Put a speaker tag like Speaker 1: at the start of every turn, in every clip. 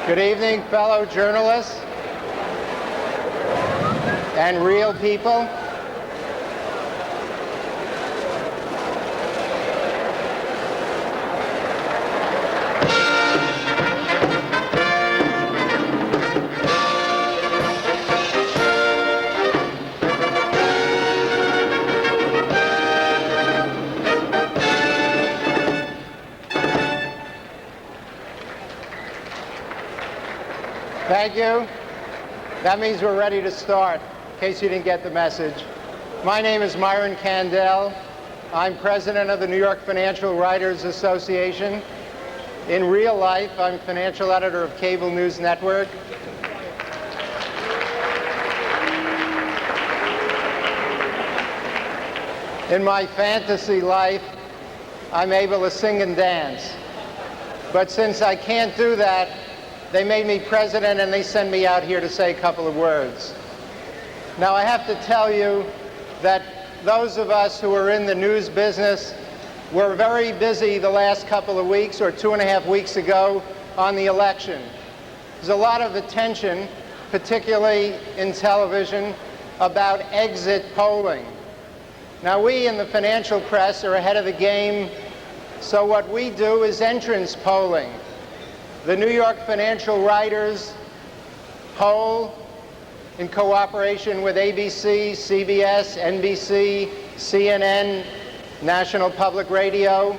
Speaker 1: Good evening, fellow journalists and real people. Thank you. That means we're ready to start, in case you didn't get the message. My name is Myron Kandel. I'm president of the New York Financial Writers Association. In real life, I'm financial editor of Cable News Network. In my fantasy life, I'm able to sing and dance. But since I can't do that, they made me president and they send me out here to say a couple of words. Now I have to tell you that those of us who are in the news business were very busy the last couple of weeks, or 2.5 weeks ago, on the election. There's a lot of attention, particularly in television, about exit polling. Now we in the financial press are ahead of the game, so what we do is entrance polling. The New York Financial Writers poll, in cooperation with ABC, CBS, NBC, CNN, National Public Radio,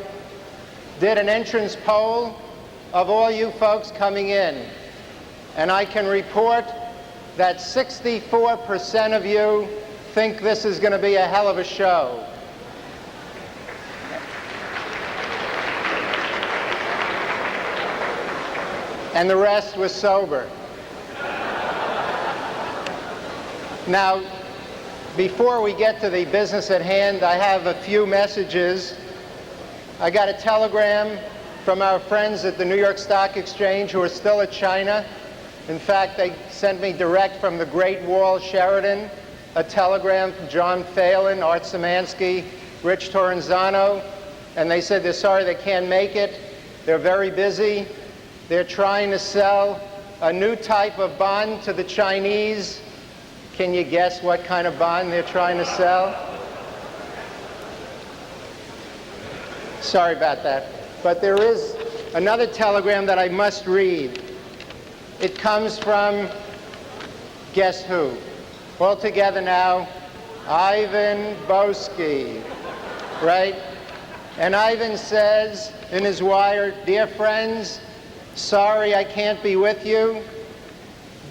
Speaker 1: did an entrance poll of all you folks coming in. And I can report that 64% of you think this is going to be a hell of a show. And the rest was sober. Now, before we get to the business at hand, I have a few messages. I got a telegram from our friends at the New York Stock Exchange who are still at China. In fact, they sent me direct from the Great Wall, Sheraton, a telegram from John Phelan, Art Szymanski, Rich Torrenzano, and they said they're sorry they can't make it. They're very busy. They're trying to sell a new type of bond to the Chinese. Can you guess what kind of bond they're trying to sell? Sorry about that. But there is another telegram that I must read. It comes from, guess who? All together now, Ivan Boesky, right? And Ivan says in his wire, "Dear friends, sorry I can't be with you.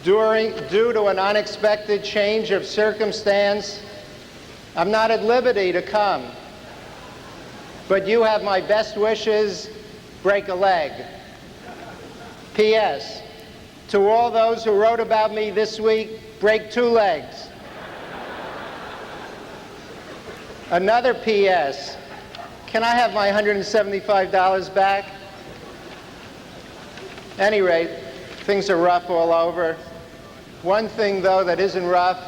Speaker 1: Due to an unexpected change of circumstance, I'm not at liberty to come. But you have my best wishes. Break a leg. P.S. To all those who wrote about me this week, break 2 legs. Another P.S. Can I have my $175 back? At any rate, things are rough all over. One thing, though, that isn't rough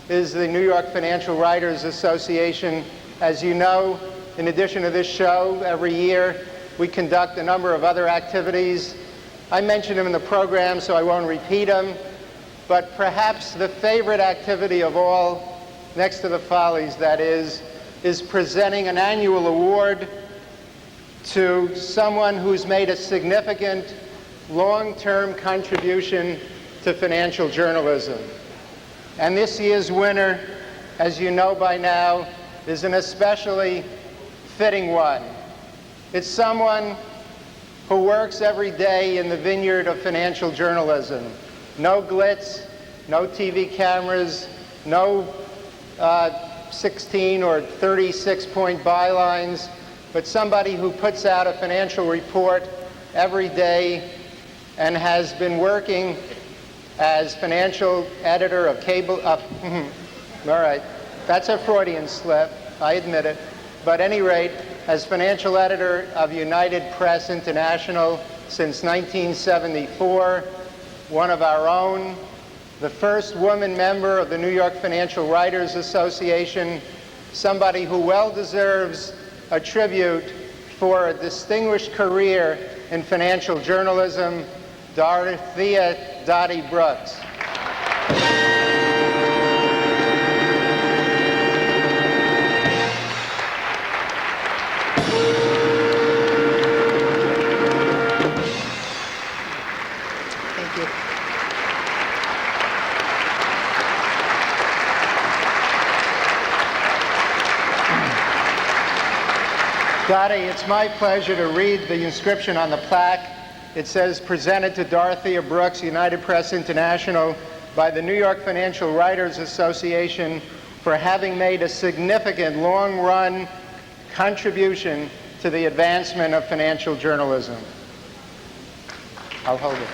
Speaker 1: is the New York Financial Writers Association. As you know, in addition to this show, every year we conduct a number of other activities. I mentioned them in the program, so I won't repeat them. But perhaps the favorite activity of all, next to the Follies, that is presenting an annual award to someone who's made a significant long-term contribution to financial journalism. And this year's winner, as you know by now, is an especially fitting one. It's someone who works every day in the vineyard of financial journalism. No glitz, no TV cameras, no 16 or 36-point bylines, but somebody who puts out a financial report every day and has been working as financial editor of Cable, all right, that's a Freudian slip, I admit it. But at any rate, as financial editor of United Press International since 1974, one of our own, the first woman member of the New York Financial Writers Association, somebody who well deserves a tribute for a distinguished career in financial journalism. Dorothea Dottie Brooks.
Speaker 2: Thank you.
Speaker 1: Dottie, it's my pleasure to read the inscription on the plaque. It says, presented to Dorothea Brooks, United Press International, by the New York Financial Writers Association for having made a significant long-run contribution to the advancement of financial journalism. I'll hold it.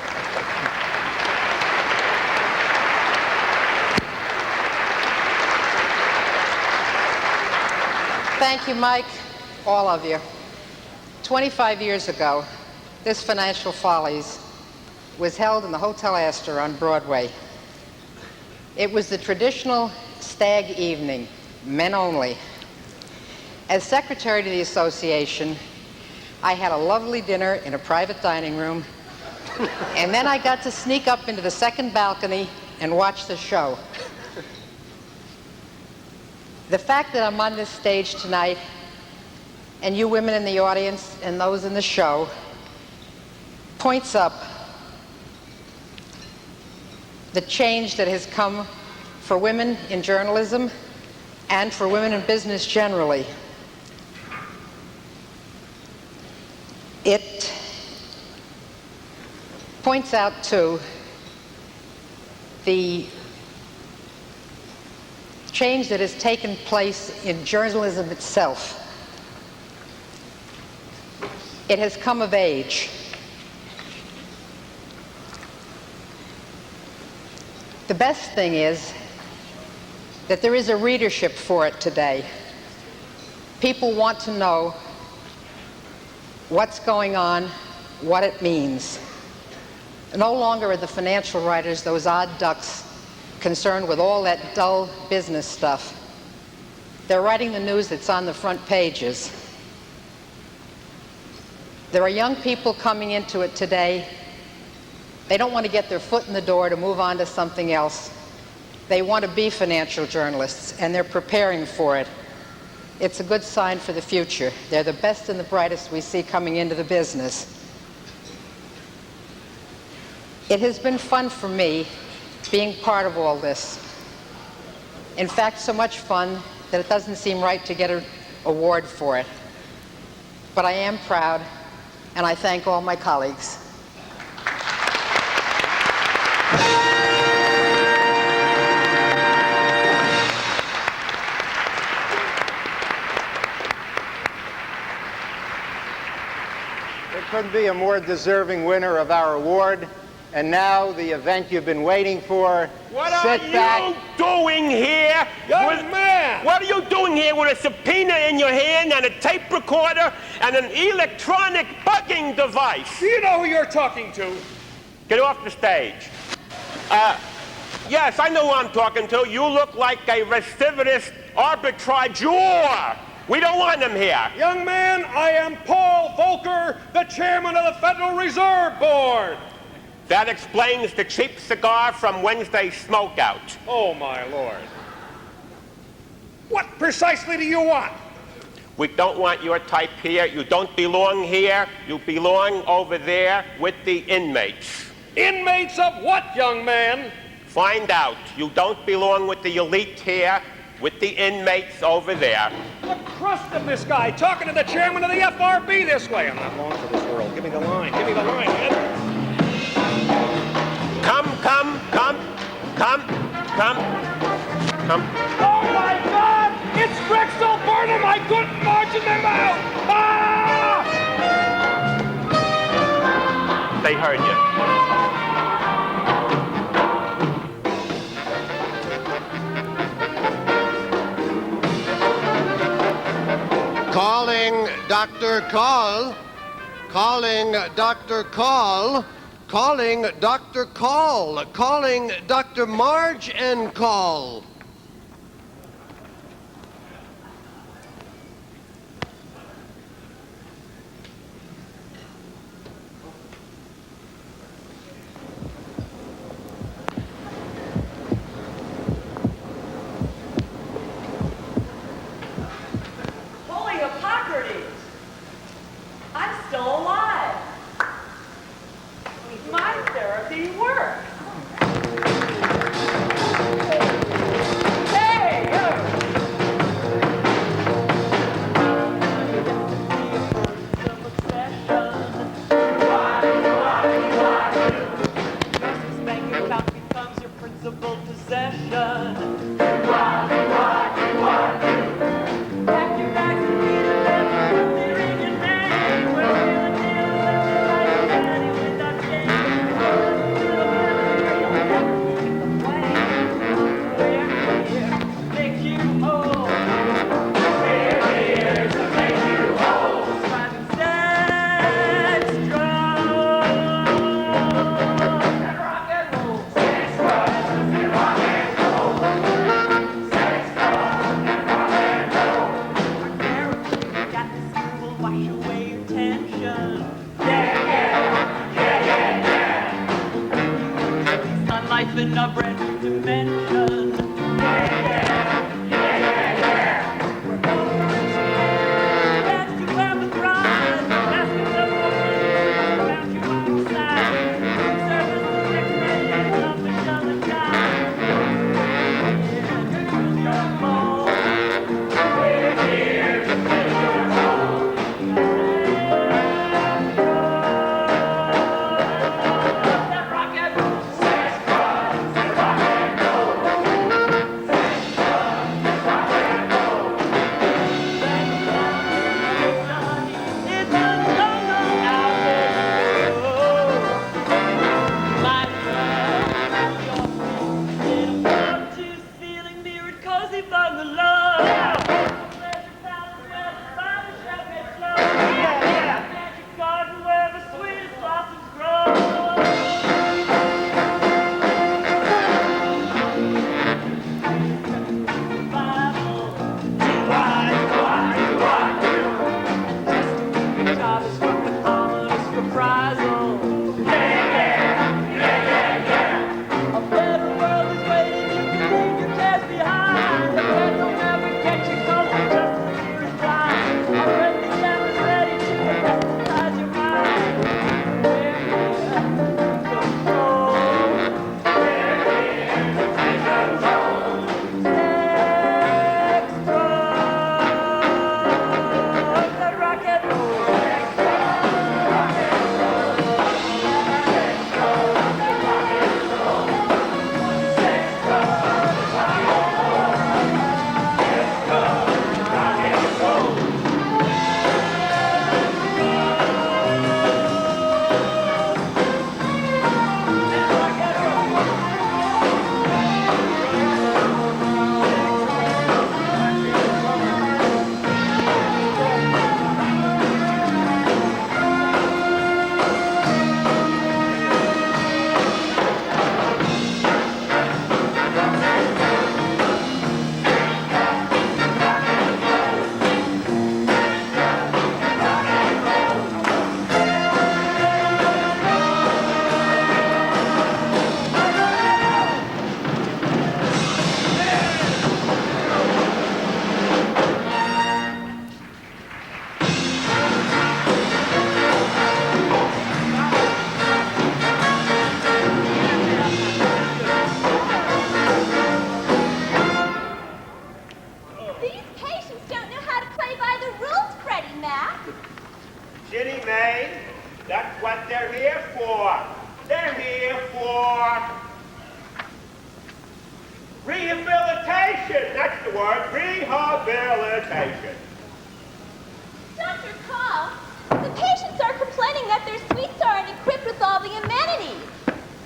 Speaker 2: Thank you, Mike, all of you. 25 years ago, this Financial Follies was held in the Hotel Astor on Broadway. It was the traditional stag evening, men only. As secretary to the association, I had a lovely dinner in a private dining room, and then I got to sneak up into the second balcony and watch the show. The fact that I'm on this stage tonight, and you women in the audience and those in the show, points up the change that has come for women in journalism and for women in business generally. It points out, too, the change that has taken place in journalism itself. It has come of age. The best thing is that there is a readership for it today. People want to know what's going on, what it means. No longer are the financial writers those odd ducks concerned with all that dull business stuff. They're writing the news that's on the front pages. There are young people coming into it today. They don't want to get their foot in the door to move on to something else. They want to be financial journalists, and they're preparing for it. It's a good sign for the future. They're the best and the brightest we see coming into the business. It has been fun for me being part of all this. In fact, so much fun that it doesn't seem right to get an award for it. But I am proud, and I thank all my colleagues.
Speaker 1: There couldn't be a more deserving winner of our award. And now the event you've been waiting for.
Speaker 3: What are you doing here?
Speaker 4: Young man!
Speaker 3: What are you doing here with a subpoena in your hand and a tape recorder and an electronic bugging device?
Speaker 4: Do you know who you're talking to?
Speaker 3: Get off the stage. Yes, I know who I'm talking to. You look like a recidivist arbitrageur. We don't want them here.
Speaker 4: Young man, I am Paul Volcker, the chairman of the Federal Reserve Board.
Speaker 3: That explains the cheap cigar from Wednesday's smokeout.
Speaker 4: Oh, my Lord. What precisely do you want?
Speaker 3: We don't want your type here. You don't belong here. You belong over there with the inmates.
Speaker 4: Inmates of what, young man?
Speaker 3: Find out. You don't belong with the elite here, with the inmates over there.
Speaker 4: The crust of this guy talking to the chairman of the FRB this way. I'm not long for this world. Give me the line. Give me the line, man.
Speaker 3: Come.
Speaker 4: Oh, my God! It's Drexel Burnham! I couldn't margin them out! Ah!
Speaker 3: They heard you.
Speaker 5: Calling Dr. Call. Calling Dr. Call. Calling Dr. Call. Calling Dr. Marge and Call.
Speaker 6: On life in a brand new dimension. That's to grab the prize. That's the found you outside. Service the next man of the shell and die. Your phone. We're here to fill your hole. That rock and roll. Sex, drugs, and rock and roll. Sex, drugs, and rock and roll. It's a no-no out there. My love, it'll come to ceiling mirrored cozy bungalow. Magic garden where the sweetest blossoms grow. Bible, job is work with ominous reprisal. A better world is waiting. You can leave your cares behind. The bed will never get you 'cause the justice here is dry. A friendly lamb is ready to anesthetize your mind. We're here to control. We're here to take control. Sex, drugs, and rock and roll. Sex, drugs, rock and roll. Sex, drugs, rock and roll. Sex, drugs, rock and roll. Sex, drugs, rock and roll. And rock and roll.
Speaker 7: These patients don't know how to play by the rules, Freddie Mac.
Speaker 3: Ginny Mae, that's what they're here for. They're here for rehabilitation. That's the word, rehabilitation.
Speaker 7: Dr. Call, the patients are complaining that their suites aren't equipped with all the amenities.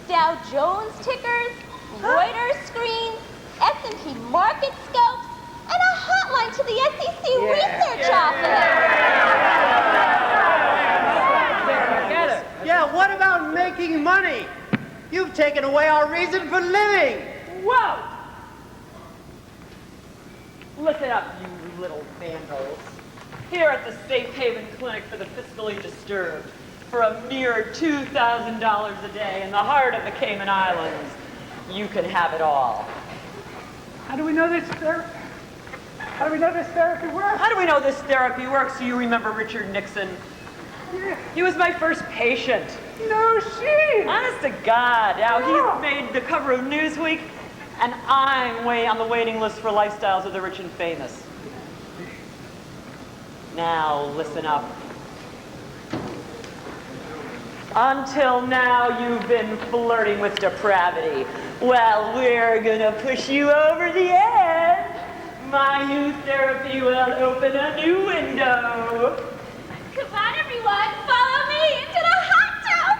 Speaker 7: Dow Jones tickers, Reuters screens, S&P market scopes, and a hotline to the SEC research office.
Speaker 8: Yeah, what about making money? You've taken away our reason for living.
Speaker 6: Whoa! Listen up, you little vandals. Here at the Safe Haven Clinic for the Fiscally Disturbed, for a mere $2,000 a day in the heart of the Cayman Islands, you can have it all.
Speaker 8: How do we know this therapy works?
Speaker 6: How do we know this therapy works? Do you remember Richard Nixon? He was my first patient.
Speaker 8: No shit.
Speaker 6: Honest to God. Now, he's made the cover of Newsweek, and I'm way on the waiting list for Lifestyles of the Rich and Famous. Now, listen up. Until now, you've been flirting with depravity. Well, we're gonna push you over the edge. My new therapy will open a new window.
Speaker 7: Come on, everyone, follow me into the hot tub.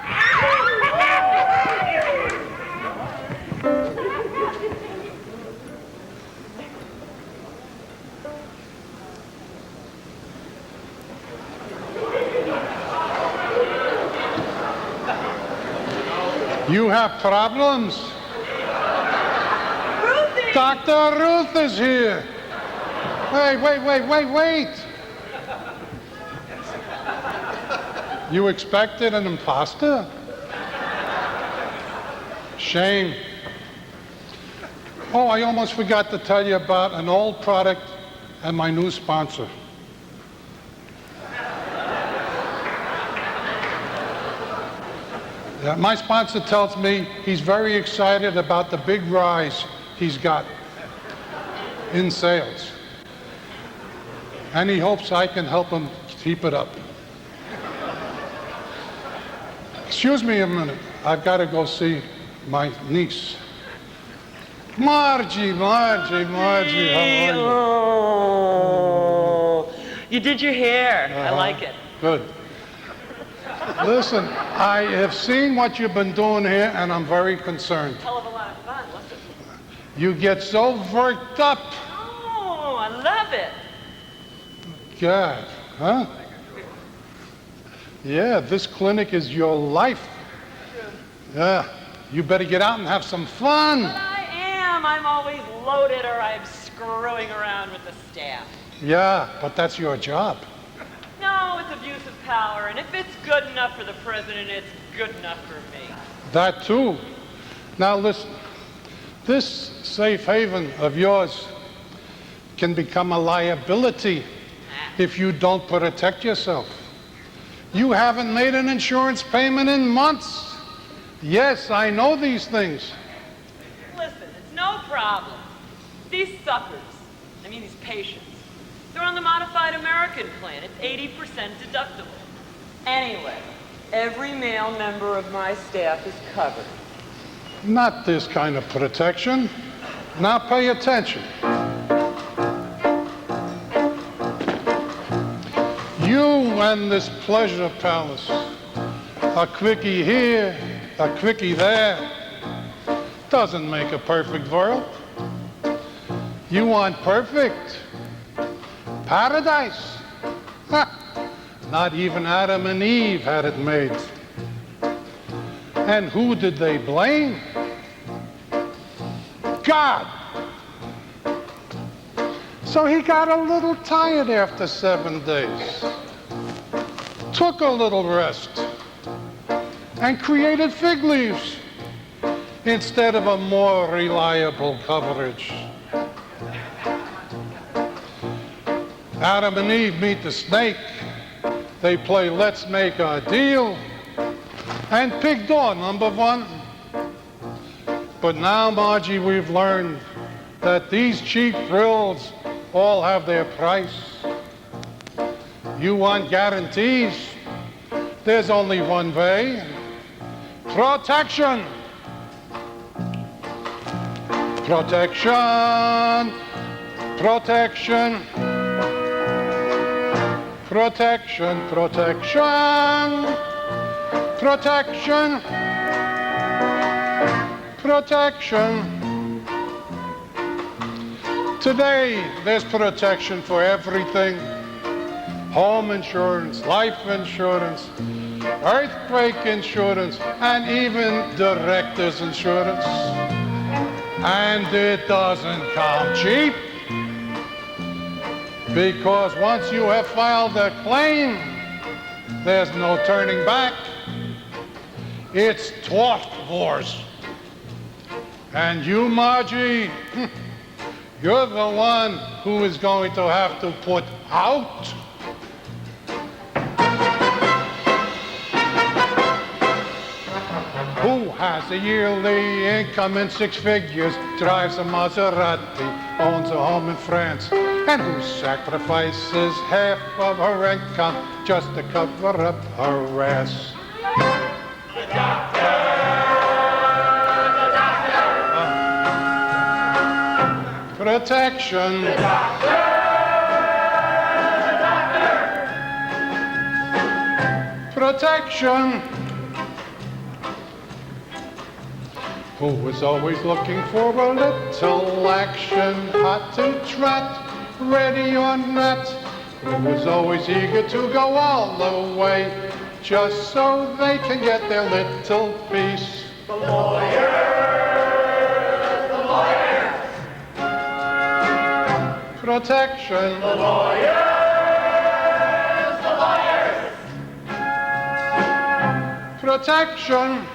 Speaker 9: You have problems?
Speaker 6: Ruthie!
Speaker 9: Dr. Ruth is here. Wait. You expected an imposter? Shame. Oh, I almost forgot to tell you about an old product and my new sponsor. Yeah, my sponsor tells me he's very excited about the big rise he's got in sales. And he hopes I can help him keep it up. Excuse me a minute. I've got to go see my niece. Margie, how are you?
Speaker 6: Oh, you did your hair. I like it.
Speaker 9: Good. Listen, I have seen what you've been doing here, and I'm very concerned.
Speaker 6: Hell of a lot of fun, wasn't it?
Speaker 9: You get so worked up.
Speaker 6: Oh, I love it.
Speaker 9: God, huh? Yeah, this clinic is your life. Yeah, you better get out and have some fun.
Speaker 6: But I am. I'm always loaded or I'm screwing around with the staff.
Speaker 9: Yeah, but that's your job.
Speaker 6: No, it's abuse of power, and if it's good enough for the president, it's good enough for me.
Speaker 9: That too. Now listen, this safe haven of yours can become a liability if you don't protect yourself. You haven't made an insurance payment in months. Yes, I know these things.
Speaker 6: Listen, it's no problem. These suckers, these patients, they're on the modified American plan. It's 80% deductible. Anyway, every male member of my staff is covered.
Speaker 9: Not this kind of protection. Now pay attention. You and this pleasure palace, a quickie here, a quickie there, doesn't make a perfect world. You want perfect paradise. Ha! Not even Adam and Eve had it made. And who did they blame? God. So he got a little tired after 7 days, took a little rest, and created fig leaves instead of a more reliable coverage. Adam and Eve meet the snake. They play let's make a deal and pick door number one. But now, Margie, we've learned that these cheap thrills all have their price. You want guarantees? There's only one way. Protection. Protection. Protection. Protection. Protection. Protection. Protection. Today, there's protection for everything. Home insurance, life insurance, earthquake insurance, and even director's insurance. And it doesn't come cheap. Because once you have filed a claim, there's no turning back. It's tort wars. And you, Margie, you're the one who is going to have to put out. Who has a yearly income in 6 figures, drives a Maserati, owns a home in France, and who sacrifices half of her income just to cover up her ass? The doctor! Protection. The doctor! The doctor! Protection. Who was always looking for a little action, hot to trot, ready or not. Who was always eager to go all the way, just so they can get their little piece. The lawyers! The lawyers! Protection. The lawyers! The lawyers! protection.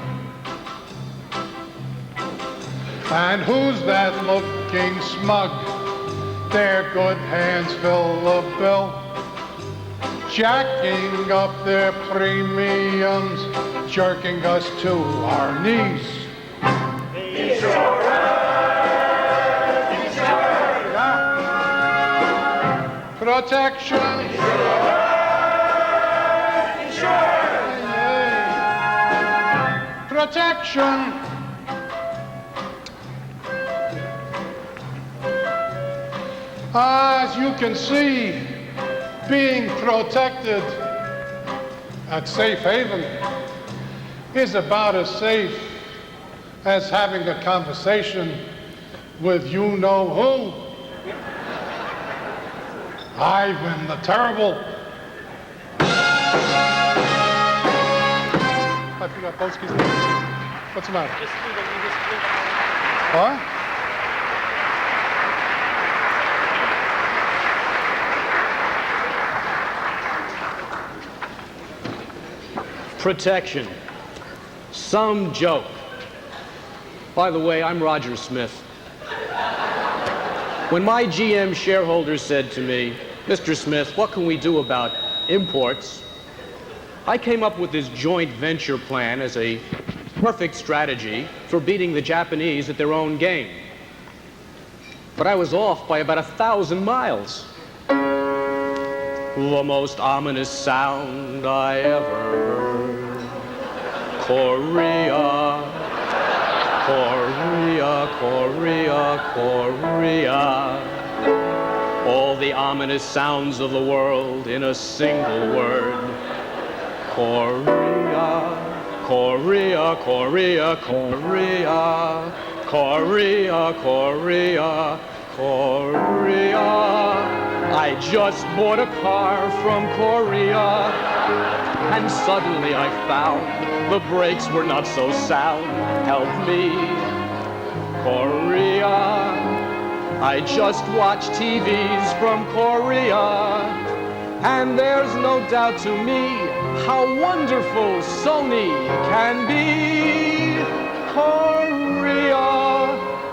Speaker 9: And who's that looking smug? Their good hands fill the bill, jacking up their premiums, jerking us to our knees. Protection. Protection. As you can see, being protected at Safe Haven is about as safe as having a conversation with you-know-who. Ivan the Terrible. I forgot Boski's name. What's the matter? What?
Speaker 10: Protection. Some joke. By the way, I'm Roger Smith. When my GM shareholders said to me, Mr. Smith, what can we do about imports? I came up with this joint venture plan as a perfect strategy for beating the Japanese at their own game. But I was off by about 1,000 miles. The most ominous sound I ever heard. Korea, Korea, Korea, Korea. All the ominous sounds of the world in a single word. Korea, Korea, Korea, Korea, Korea, Korea, Korea. I just bought a car from Korea, and suddenly I found the brakes were not so sound. Help me, Korea. I just watch TVs from Korea, and there's no doubt to me how wonderful Sony can be. Korea,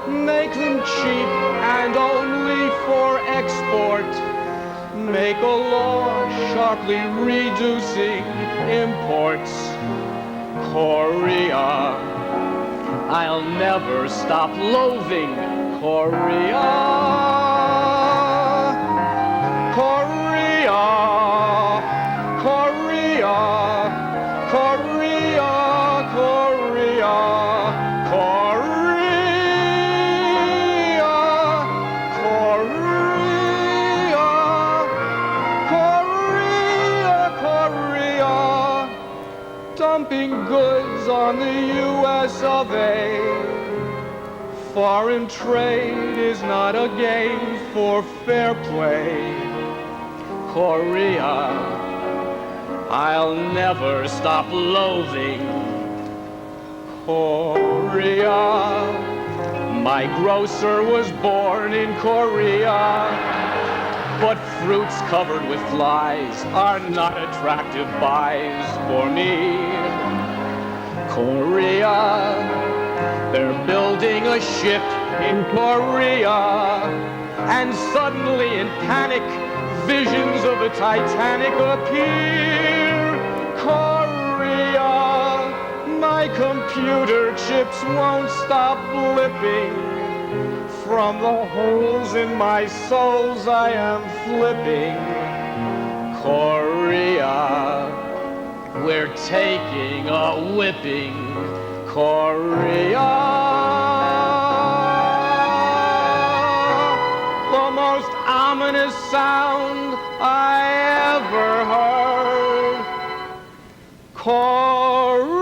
Speaker 10: make them cheap and only for export. Make a law sharply reducing imports. Korea, I'll never stop loathing Korea. Korea, Korea, Korea, Korea, Korea, Korea, Korea, dumping goods on the US of A. Foreign trade is not a game for fair play. Korea, I'll never stop loathing Korea. My grocer was born in Korea, but fruits covered with flies are not attractive buys for me. Korea, they're building a ship in Korea, and suddenly in panic, visions of the Titanic appear. Korea, my computer chips won't stop blipping. From the holes in my soles I am flipping. Korea, we're taking a whipping. Korea, the most ominous sound I ever heard. Korea.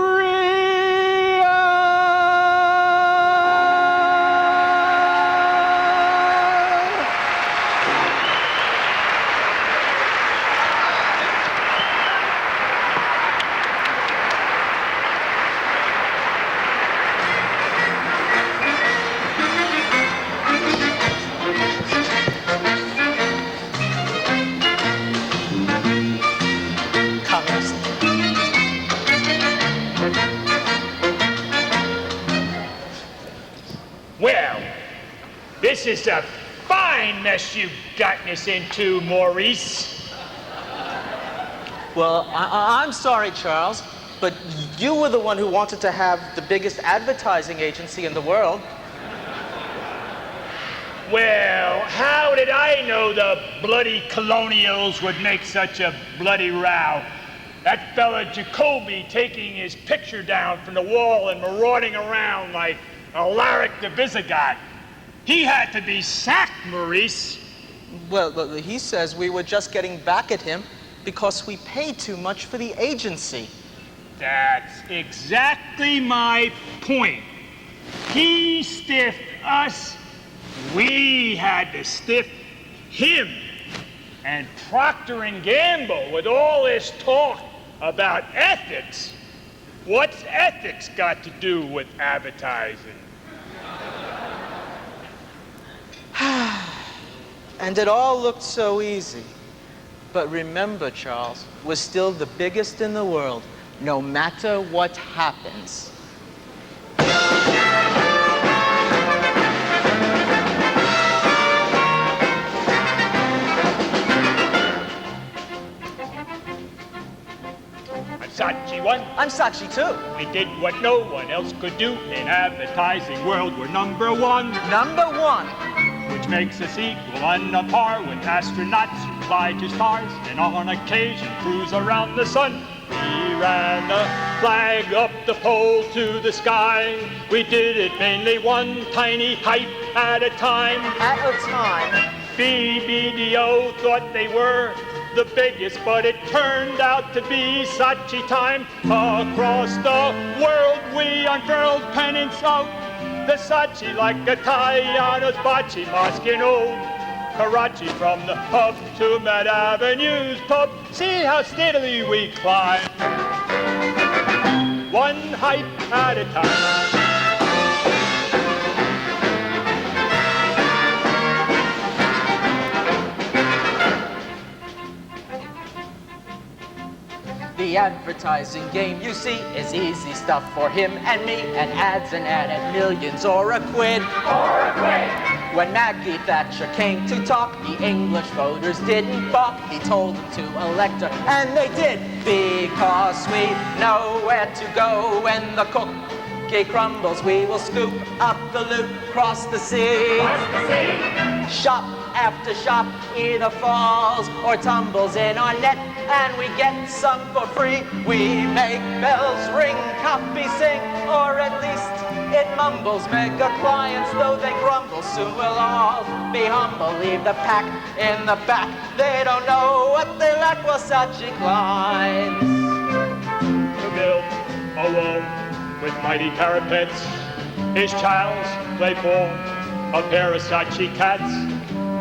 Speaker 11: is a fine mess you've gotten us into, Maurice.
Speaker 12: Well, I'm sorry, Charles, but you were the one who wanted to have the biggest advertising agency in the world.
Speaker 11: Well, how did I know the bloody colonials would make such a bloody row? That fella Jacoby taking his picture down from the wall and marauding around like Alaric the Visigoth. He had to be sacked, Maurice.
Speaker 12: Well, he says we were just getting back at him because we paid too much for the agency.
Speaker 11: That's exactly my point. He stiffed us. We had to stiff him. And Procter & Gamble, with all this talk about ethics, what's ethics got to do with advertising?
Speaker 12: And it all looked so easy. But remember, Charles, we're still the biggest in the world, no matter what happens.
Speaker 11: I'm Saatchi one.
Speaker 12: I'm Saatchi two.
Speaker 11: We did what no one else could do in advertising world. We're number one.
Speaker 12: Number one.
Speaker 11: Which makes us equal on a par with astronauts who fly to stars and on occasion cruise around the sun. We ran the flag up the pole to the sky. We did it mainly one tiny height at a time.
Speaker 12: At a time.
Speaker 11: BBDO thought they were the biggest, but it turned out to be Saatchi time. Across the world we unfurled pennants of the Saatchi like a Tayano's bocce, mosque in old Karachi, from the hub to Mad Avenue's pub. See how steadily we climb, one height at a time.
Speaker 12: The advertising game, you see, is easy stuff for him and me, and ads and added millions or a quid. Or a quid. When Maggie Thatcher came to talk, the English voters didn't balk. He told them to elect her, and they did, because we know where to go when the cookie crumbles. We will scoop up the loot, cross the sea. Cross the sea. Shop after shop either falls or tumbles in our net, and we get some for free. We make bells ring, copy sing, or at least it mumbles. Mega clients, though they grumble, soon we'll all be humble. Leave the pack in the back, they don't know what they lack. Well, such inclines
Speaker 11: to build a wall with mighty parapets. His child's playful, a pair of Saatchi cats.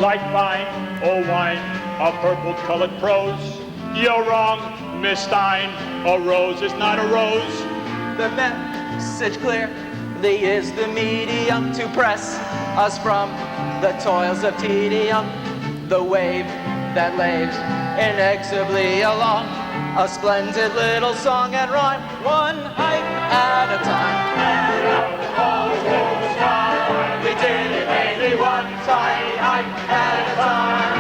Speaker 11: Like fine old wine, a purple-colored prose. You're wrong, Miss Stein. A rose is not a rose.
Speaker 12: The message clear. Thee is the medium to press us from the toils of tedium. The wave that laves inexorably along. A splendid little song and rhyme, one height at a time. We did it mainly one tiny height at a time.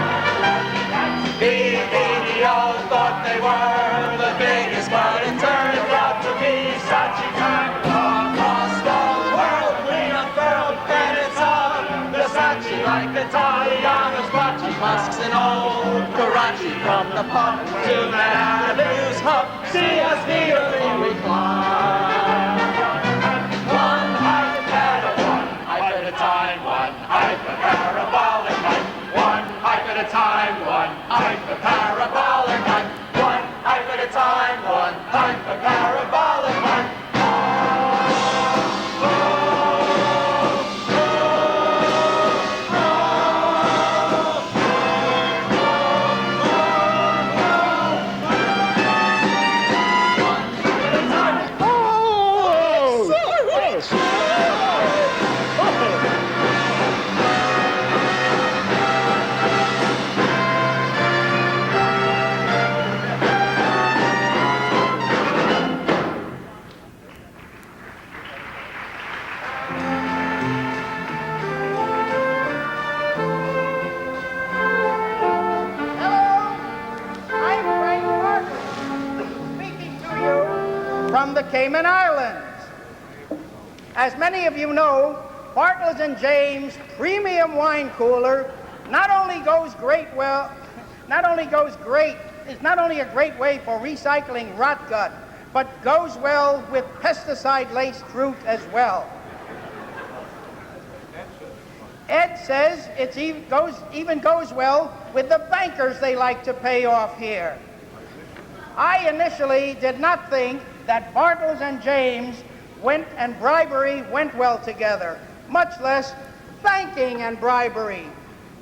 Speaker 12: BBDO thought they were the biggest, but it turned out to be Saatchi time. Across the world we unfurled pennants of the Saatchi like the Talianos, bocce, mosques and old Karachi, from the pub to Mad Avenue's hub. See us nearly we climb. One height at a time, one height for parabolic height. One height at a time, one height for parabolic height. One height at a time, one height for parabolic height. One
Speaker 8: from the Cayman Islands. As many of you know, Bartles and James Premium Wine Cooler is not only a great way for recycling rot gut, but goes well with pesticide-laced fruit as well. Ed says it even goes well with the bankers they like to pay off here. I initially did not think that Bartles and James and bribery went well together, much less banking and bribery.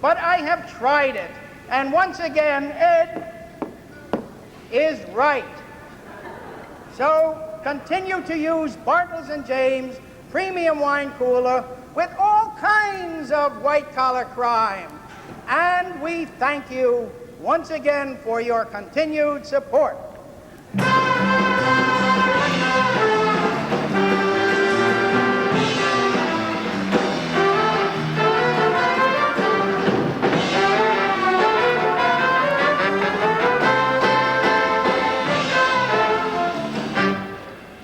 Speaker 8: But I have tried it, and once again, Ed is right. So continue to use Bartles and James Premium Wine Cooler with all kinds of white-collar crime. And we thank you once again for your continued support.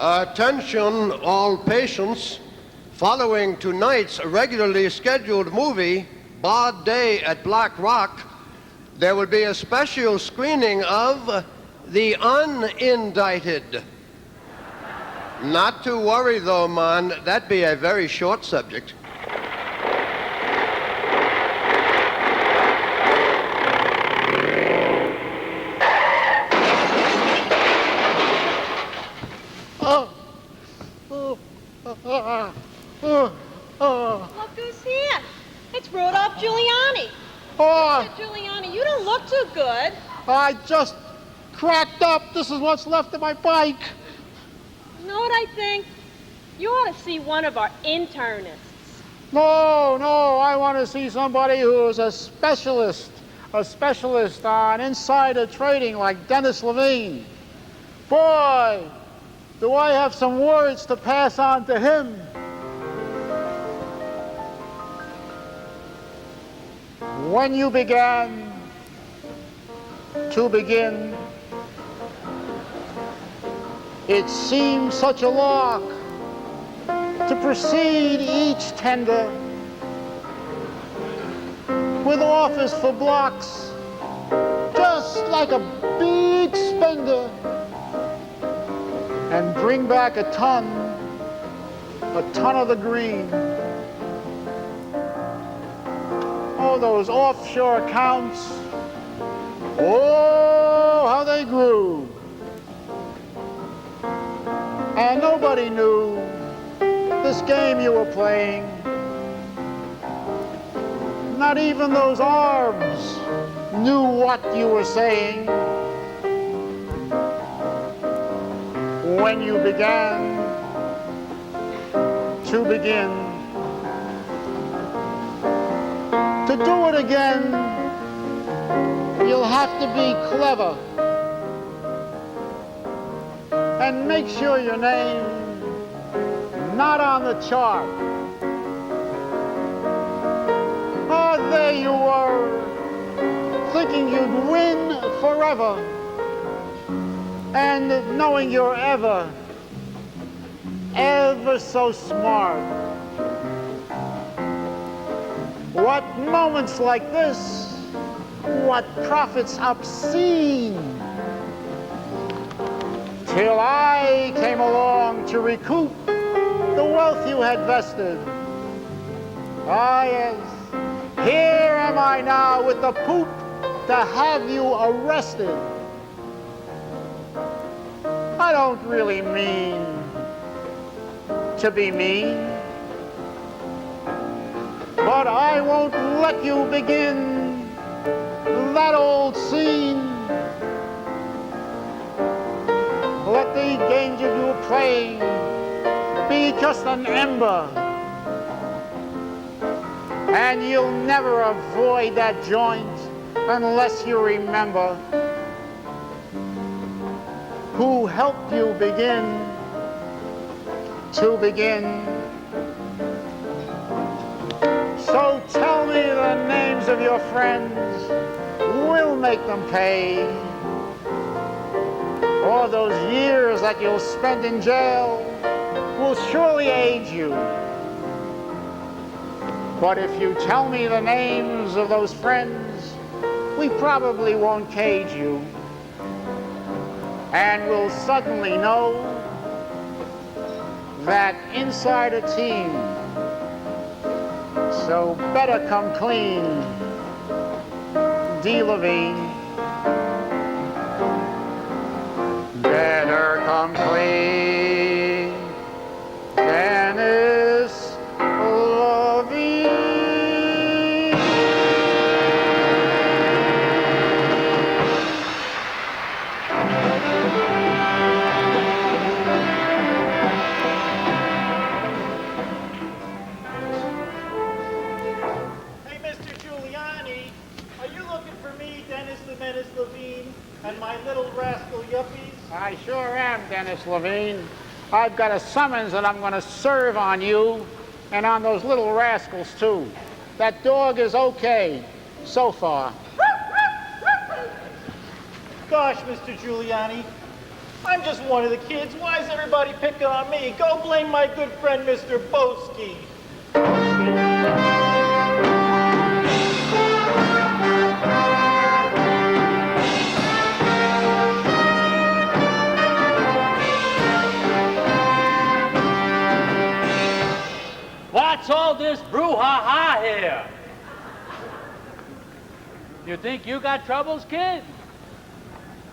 Speaker 5: Attention all patients. Following tonight's regularly scheduled movie, Bad Day at Black Rock, there will be a special screening of The Unindicted. Not to worry though, man, that'd be a very short subject.
Speaker 13: Look who's here. It's Rudolph Giuliani.
Speaker 14: Oh,
Speaker 13: Mr. Giuliani, you don't look too good.
Speaker 14: I just cracked up. This is what's left of my bike.
Speaker 13: You know what I think? You ought to see one of our internists.
Speaker 14: No, I want to see somebody who is a specialist on insider trading like Dennis Levine. Boy, do I have some words to pass on to him. When you began to begin, it seemed such a lark to precede each tender with offers for blocks, just like a big spender, and bring back a ton of the green. Oh, those offshore accounts, oh, how they grew. And nobody knew this game you were playing. Not even those arms knew what you were saying. When you began to begin, to do it again, you'll have to be clever and make sure your name not on the chart. Oh, there you were, thinking you'd win forever, and knowing you're ever so smart. What moments like this, what profits obscene, till I came along to recoup the wealth you had vested. Ah, yes, here am I now with the poop to have you arrested. I don't really mean to be mean, but I won't let you begin that old scene. Let the games you were playing be just an ember, and you'll never avoid that joint unless you remember who helped you begin to begin. So tell me the names of your friends, we'll make them pay. All those years that you'll spend in jail will surely age you. But if you tell me the names of those friends, we probably won't cage you. And we'll suddenly know that inside a team, so better come clean, D. Levine. Better come clean, Dennis Levine.
Speaker 11: Hey, Mr. Giuliani, are you looking for me, Dennis the Menace Levine, and my little rascal yuppies?
Speaker 14: I sure am, Dennis Levine. I've got a summons that I'm going to serve on you and on those little rascals, too. That dog is okay so far.
Speaker 11: Gosh, Mr. Giuliani, I'm just one of the kids. Why is everybody picking on me? Go blame my good friend, Mr. Boski.
Speaker 15: What's all this brouhaha here? You think you got troubles, kid?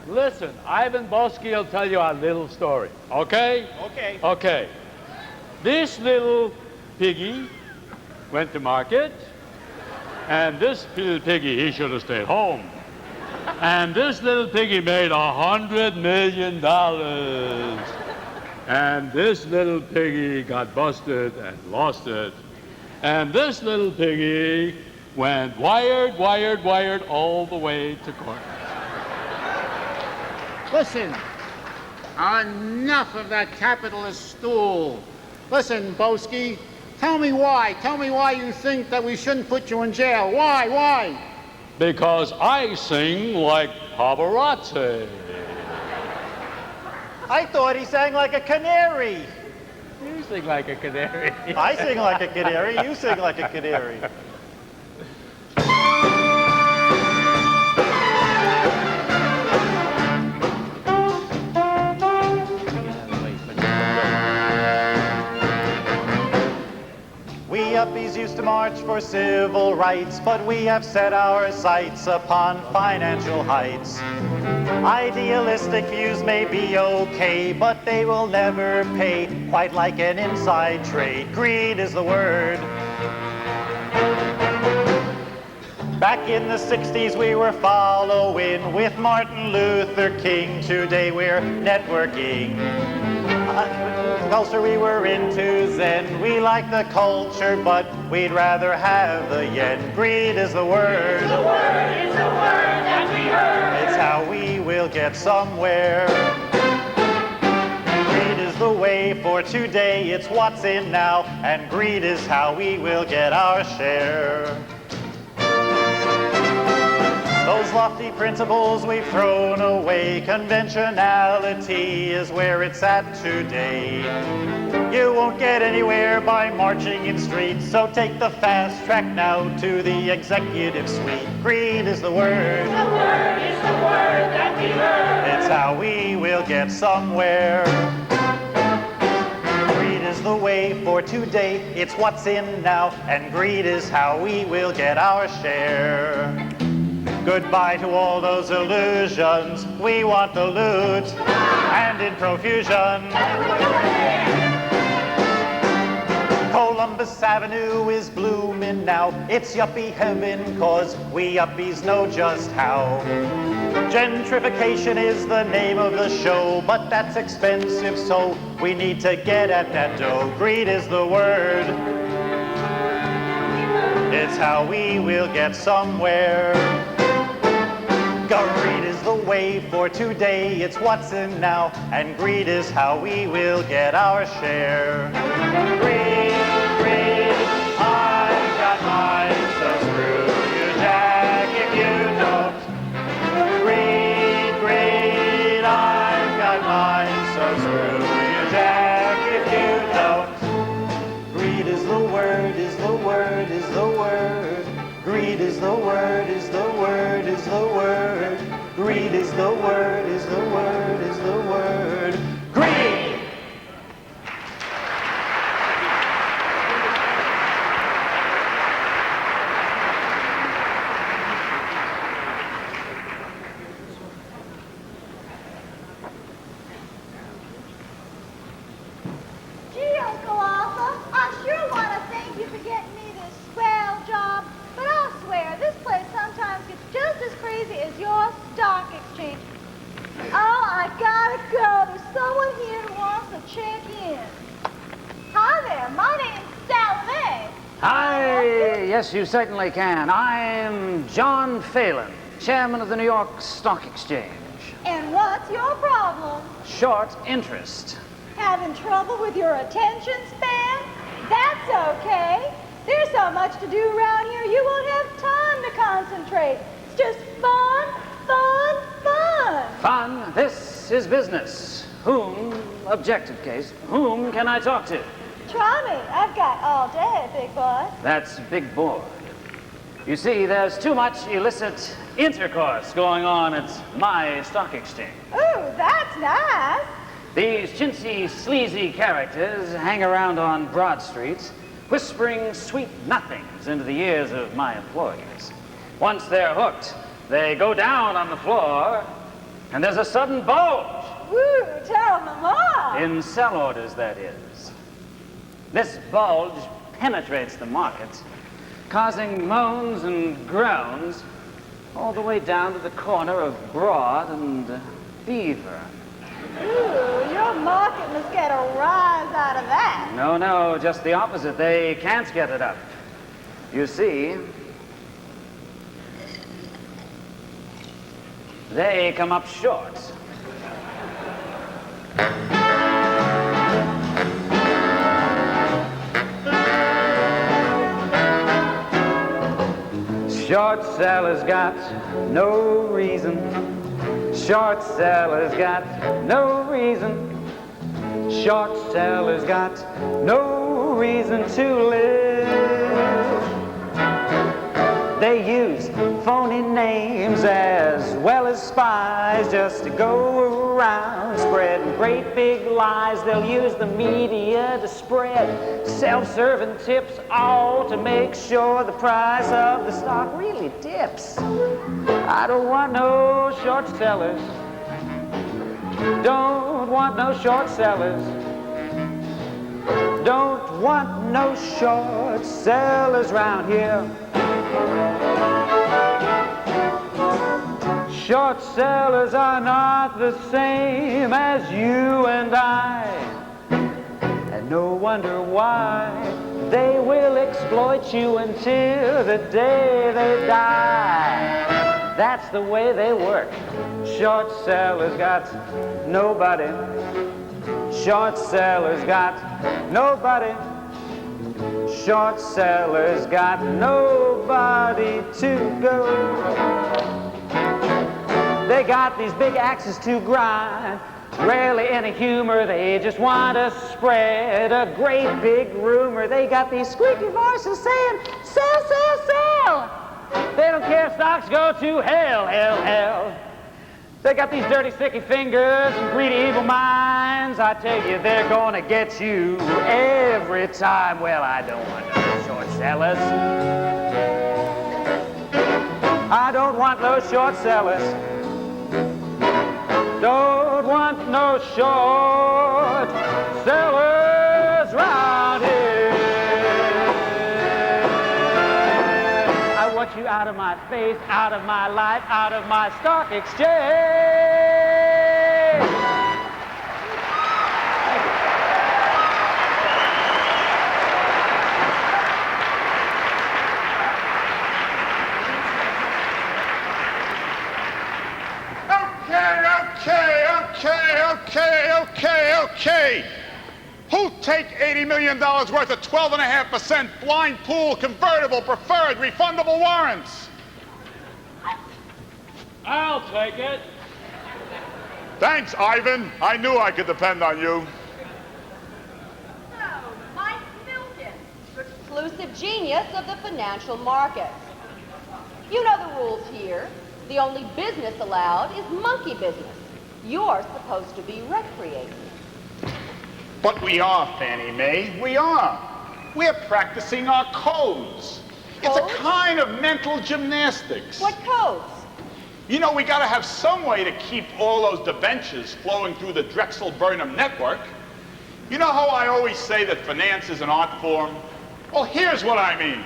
Speaker 15: Listen, Ivan Boski will tell you a little story, okay?
Speaker 11: Okay.
Speaker 15: Okay. This little piggy went to market, and this little piggy, he should have stayed home. And this little piggy made $100 million. And this little piggy got busted and lost it. And this little piggy went wired all the way to court.
Speaker 14: Listen, enough of that capitalist stool. Listen, Boski, tell me why you think that we shouldn't put you in jail. Why?
Speaker 15: Because I sing like Pavarotti.
Speaker 11: I thought he sang like a canary.
Speaker 15: You sing like a canary.
Speaker 11: I sing like a canary. You sing like a canary. We yuppies used to march for civil rights, but we have set our sights upon financial heights. Idealistic views may be okay, but they will never pay quite like an inside trade. Greed is the word. Back in the 60s we were following with Martin Luther King. Today we're networking. Culture we were into Zen. We like the culture, but we'd rather have the yen. Greed is the word. The word is the word that we heard. It's how we will get somewhere. Greed is the way for today. It's what's in now, and greed is how we will get our share. Those lofty principles we've thrown away. Conventionality is where it's at today. You won't get anywhere by marching in streets, so take the fast track now to the executive suite. Greed is the word. The word is the word that we heard. It's how we will get somewhere. Greed is the way for today. It's what's in now, and greed is how we will get our share. Goodbye to all those illusions. We want the loot, and in profusion. Columbus Avenue is bloomin' now. It's yuppie heaven, 'cause we yuppies know just how. Gentrification is the name of the show, but that's expensive, so we need to get at that dough. Greed is the word. It's how we will get somewhere. Greed is the way for today, it's what's in now, and greed is how we will get our share. Greed, I've got mine, so screw you, Jack, if you don't. Greed, I've got
Speaker 16: is the word, is the word. Greed is the word, is the word, is the word. Greed is the word, is the word, is the word. Greed!
Speaker 17: Gee, Uncle Arthur, I sure want to thank you for getting me this swell job, but I'll swear this place sometimes gets just as crazy as your stock exchange. Oh, I gotta go. There's someone here who wants to check in. Hi there, my name's Salome.
Speaker 18: Hi, yes, you certainly can. I'm John Phelan, chairman of the New York Stock Exchange.
Speaker 17: And what's your problem?
Speaker 18: Short interest.
Speaker 17: Having trouble with your attention span? That's okay. There's so much to do around here, you won't have time to concentrate. It's just fun, fun, fun.
Speaker 18: Fun, this is business. Whom, objective case, whom can I talk to?
Speaker 17: Try me. I've got all day, big boy.
Speaker 18: That's big boy. You see, there's too much illicit intercourse going on at my stock exchange.
Speaker 17: Ooh, that's nice.
Speaker 18: These chintzy, sleazy characters hang around on Broad Street, whispering sweet nothings into the ears of my employees. Once they're hooked, they go down on the floor, and there's a sudden bulge.
Speaker 17: Woo, tell me more.
Speaker 18: In sell orders, that is. This bulge penetrates the market, causing moans and groans all the way down to the corner of Broad and Beaver.
Speaker 17: Ooh, your market must get a rise out of that.
Speaker 18: No, just the opposite. They can't get it up. You see, they come up short. Short sellers got no reason. Short sellers got no reason. Short sellers got no reason to live. They use phony names as well as spies just to go around spreading great big lies. They'll use the media to spread self-serving tips, all to make sure the price of the stock really dips. I don't want no short sellers. Don't want no short sellers. Don't want no short sellers round here. Short sellers are not the same as you and I, and no wonder why. They will exploit you until the day they die. That's the way they work. Short sellers got nobody. Short sellers got nobody. Short sellers got nobody to go. They got these big axes to grind, rarely any humor. They just want to spread a great big rumor. They got these squeaky voices saying, sell, sell, sell. They don't care if stocks go to hell, hell, hell. They got these dirty, sticky fingers and greedy, evil minds. I tell you, they're gonna get you every time. Well, I don't want no short sellers. I don't want no short sellers. Don't want no short sellers round here. I want you out of my face, out of my life, out of my stock exchange.
Speaker 19: Okay. Who'll take $80 million worth of 12.5% blind pool, convertible, preferred, refundable warrants?
Speaker 15: I'll take it.
Speaker 19: Thanks, Ivan. I knew I could depend on you.
Speaker 7: So, Mike Milken, reclusive
Speaker 20: elusive genius of the financial markets. You know the rules here. The only business allowed is monkey business. You're supposed to be recreating.
Speaker 19: But we are, Fannie Mae, we are. We're practicing our codes. It's a kind of mental gymnastics.
Speaker 20: What codes?
Speaker 19: You know, we gotta have some way to keep all those debentures flowing through the Drexel-Burnham network. You know how I always say that finance is an art form? Well, here's what I mean.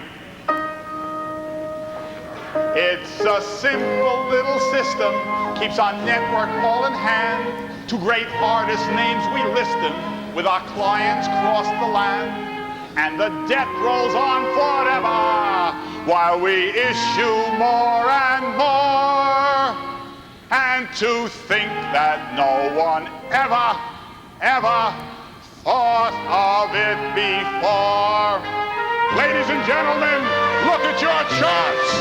Speaker 19: It's a simple little system, keeps our network all in hand. To great artist names we list them, with our clients cross the land. And the debt rolls on forever, while we issue more and more. And to think that no one ever thought of it before. Ladies and gentlemen, look at your charts.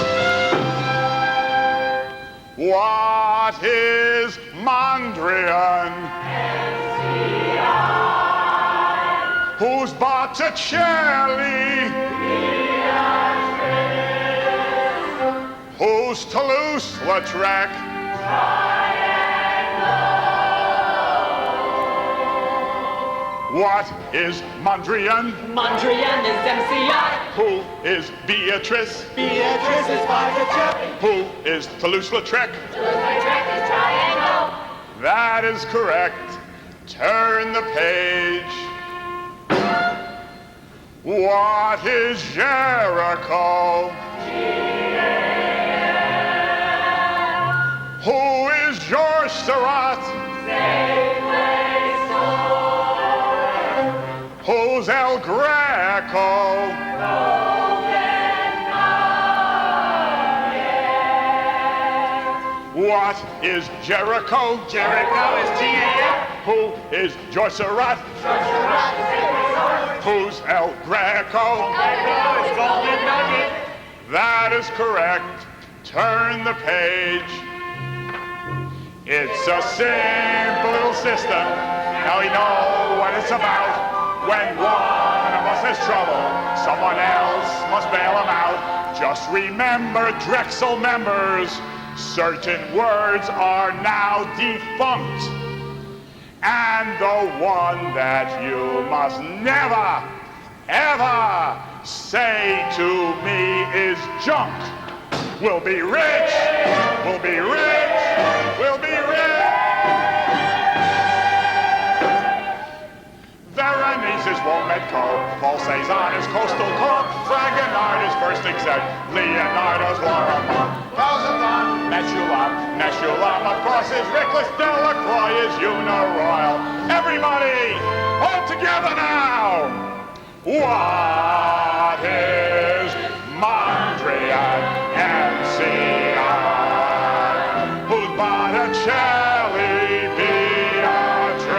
Speaker 19: What is Mondrian? NCI. Who's Botticelli? Beatrice. Who's Toulouse-Lautrec? What is Mondrian?
Speaker 12: Mondrian is MCI.
Speaker 19: Who is Beatrice?
Speaker 12: Beatrice is Botticelli.
Speaker 19: Who is Toulouse-Lautrec?
Speaker 12: Toulouse-Lautrec is Triangle.
Speaker 19: That is correct. Turn the page. What is Jericho? G-A-L. Who is George Surratt? Who's El Greco? What is Jericho?
Speaker 12: Jericho is G-A-L.
Speaker 19: Who is George Surratt?
Speaker 12: George Surratt is St.
Speaker 19: Who's El Greco?
Speaker 12: El Greco is Golden Nugget.
Speaker 19: That is correct. Turn the page. It's a simple little system. Now we know what it's about. When one of us has trouble, someone else must bail him out. Just remember, Drexel members, certain words are now defunct. And the one that you must never, ever say to me is junk. We'll be rich, we'll be rich, we'll be rich. Berenice is Wometco, Paul Cezanne is Coastal Corp, Fragonard is First Exec, Leonardo's Laramont, Calzadon, Meshulam, of course, is Rickless, Delacroix is Uniroyal. Everybody, all together now! What is Mondrian MCI? Who's Botticelli? Beatrice?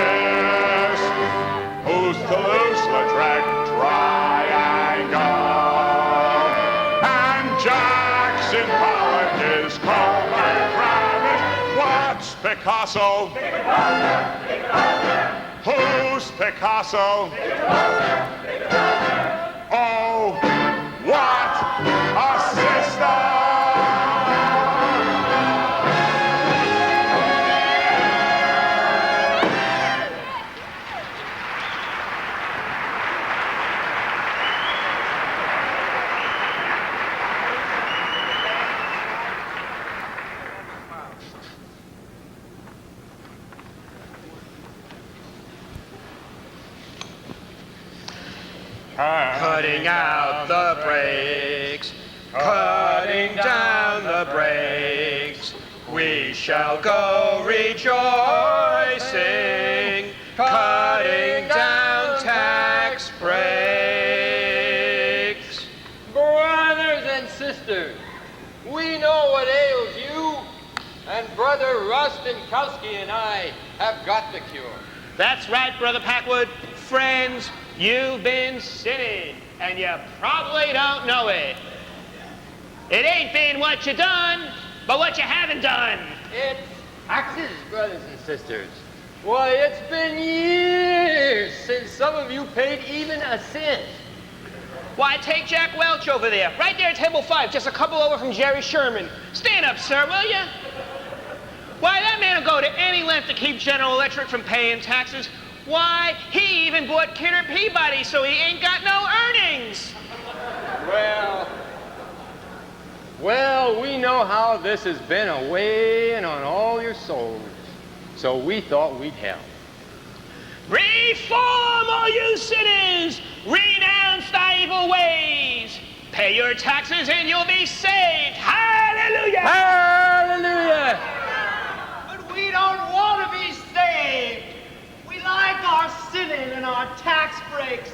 Speaker 19: Who's Toulouse-Lautrec? Triangle. And Jackson Pollock is Coleman Travis. What's Picasso? Who's Picasso? Oh, what a system!
Speaker 21: Cutting out the brakes, cutting down the brakes, we shall go rejoicing, cutting down tax breaks.
Speaker 22: Brothers and sisters, we know what ails you, and Brother Rostenkowski and I have got the cure.
Speaker 23: That's right, Brother Packwood. Friends, you've been sinning, and you probably don't know it. It ain't been what you done, but what you haven't done.
Speaker 22: It's taxes, brothers and sisters. Why, it's been years since some of you paid even a cent.
Speaker 23: Why, take Jack Welch over there. Right there at table 5, just a couple over from Jerry Sherman. Stand up, sir, will you? Why, that man will go to any length to keep General Electric from paying taxes. Why, he even bought Kidder Peabody, so he ain't got no earnings.
Speaker 22: Well, we know how this has been a weighing on all your souls, so we thought we'd help.
Speaker 23: Reform, all you sinners! Renounce thy evil ways! Pay your taxes and you'll be saved! Hallelujah!
Speaker 22: Hallelujah!
Speaker 6: But we don't want to be saved. We like our sinning and our tax breaks.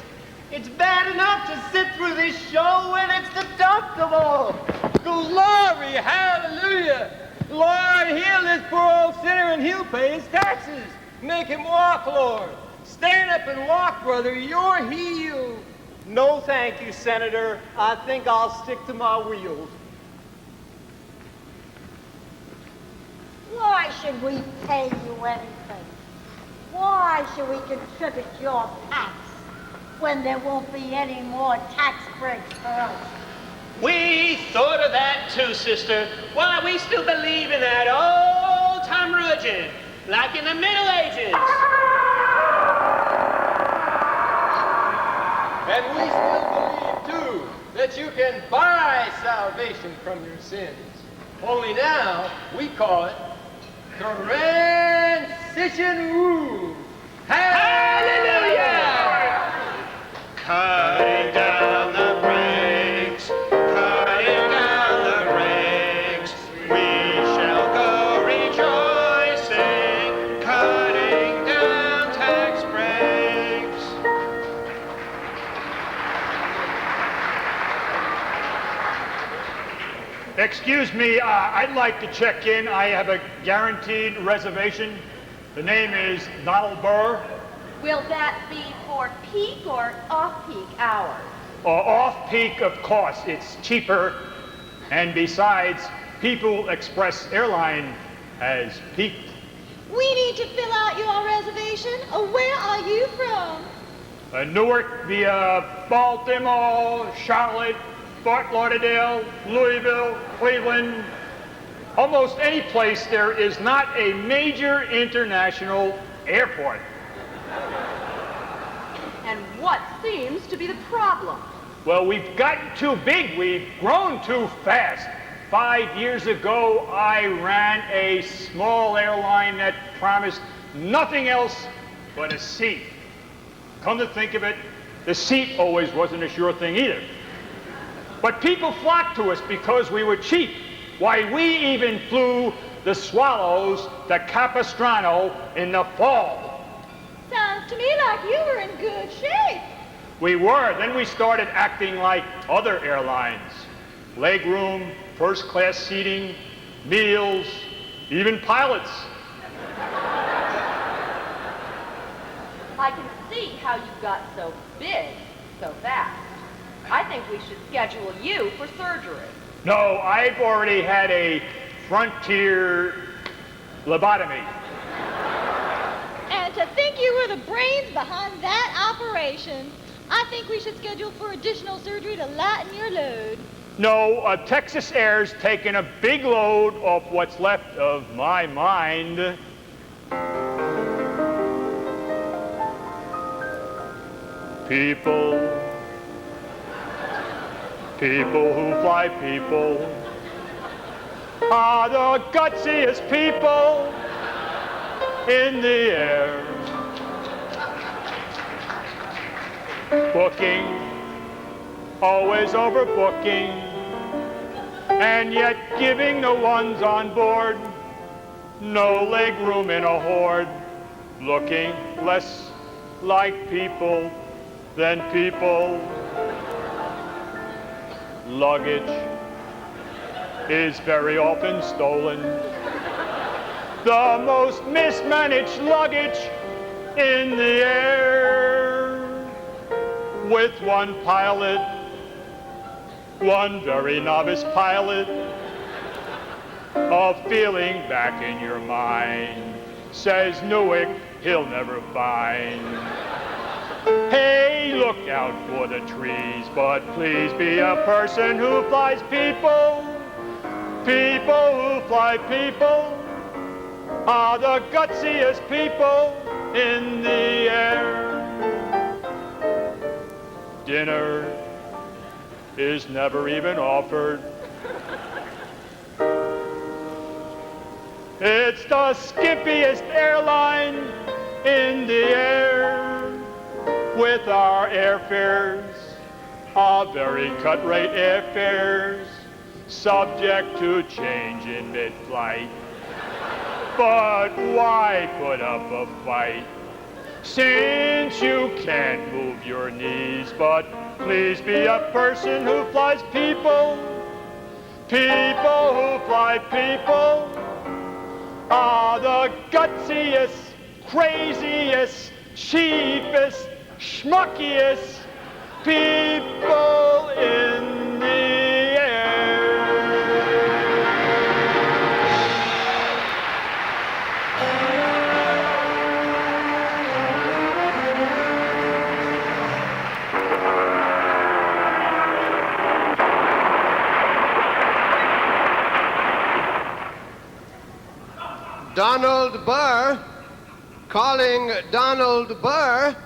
Speaker 6: It's bad enough to sit through this show when it's deductible.
Speaker 22: Glory, hallelujah! Lord, heal this poor old sinner and he'll pay his taxes. Make him walk, Lord. Stand up and walk, brother. You're healed.
Speaker 6: No, thank you, Senator. I think I'll stick to my wheels.
Speaker 17: Why should we pay you anything? Why should we contribute your tax when there won't be any more tax breaks for us?
Speaker 23: We thought of that too, sister. Why, we still believe in that old-time religion, like in the Middle Ages.
Speaker 22: And we still believe, too, that you can buy salvation from your sins. Only now, we call it transition rule. Hallelujah!
Speaker 21: Cutting down the brakes, cutting down the brakes, we shall go rejoicing, cutting down tax breaks.
Speaker 11: Excuse me, I'd like to check in. I have a guaranteed reservation. The name is Donald Burr.
Speaker 20: Will that be for peak or off-peak hours?
Speaker 11: Off-peak, of course. It's cheaper. And besides, People Express Airline has peaked.
Speaker 17: We need to fill out your reservation. Where are you from?
Speaker 11: Newark via Baltimore, Charlotte, Fort Lauderdale, Louisville, Cleveland. Almost any place there is not a major international airport.
Speaker 20: And what seems to be the problem?
Speaker 11: Well, we've gotten too big. We've grown too fast. 5 years ago, I ran a small airline that promised nothing else but a seat. Come to think of it, the seat always wasn't a sure thing either. But people flocked to us because we were cheap. Why, we even flew the Swallows to Capistrano in the fall.
Speaker 17: Sounds to me like you were in good shape.
Speaker 11: We were. Then we started acting like other airlines. Legroom, first-class seating, meals, even pilots.
Speaker 20: I can see how you got so big so fast. I think we should schedule you for surgery.
Speaker 11: No, I've already had a frontier lobotomy.
Speaker 17: And to think you were the brains behind that operation. I think we should schedule for additional surgery to lighten your load.
Speaker 11: No, Texas Air's taken a big load off what's left of my mind. People who fly people are the gutsiest people in the air. Booking, always overbooking, and yet giving the ones on board no leg room in a horde, looking less like people than people. Luggage is very often stolen. The most mismanaged luggage in the air. With one pilot, one very novice pilot, a feeling back in your mind says Newark he'll never find. Hey, look. look out for the trees, but please be a person who flies people. People who fly people are the gutsiest people in the air. Dinner is never even offered. It's the skimpiest airline in the air. With our airfares, our very cut-rate airfares, subject to change in mid-flight. But why put up a fight? Since you can't move your knees, but please be a person who flies people. People who fly people are the gutsiest, craziest, cheapest, schmuckiest people in the air.
Speaker 5: Donald Burr, calling Donald Burr.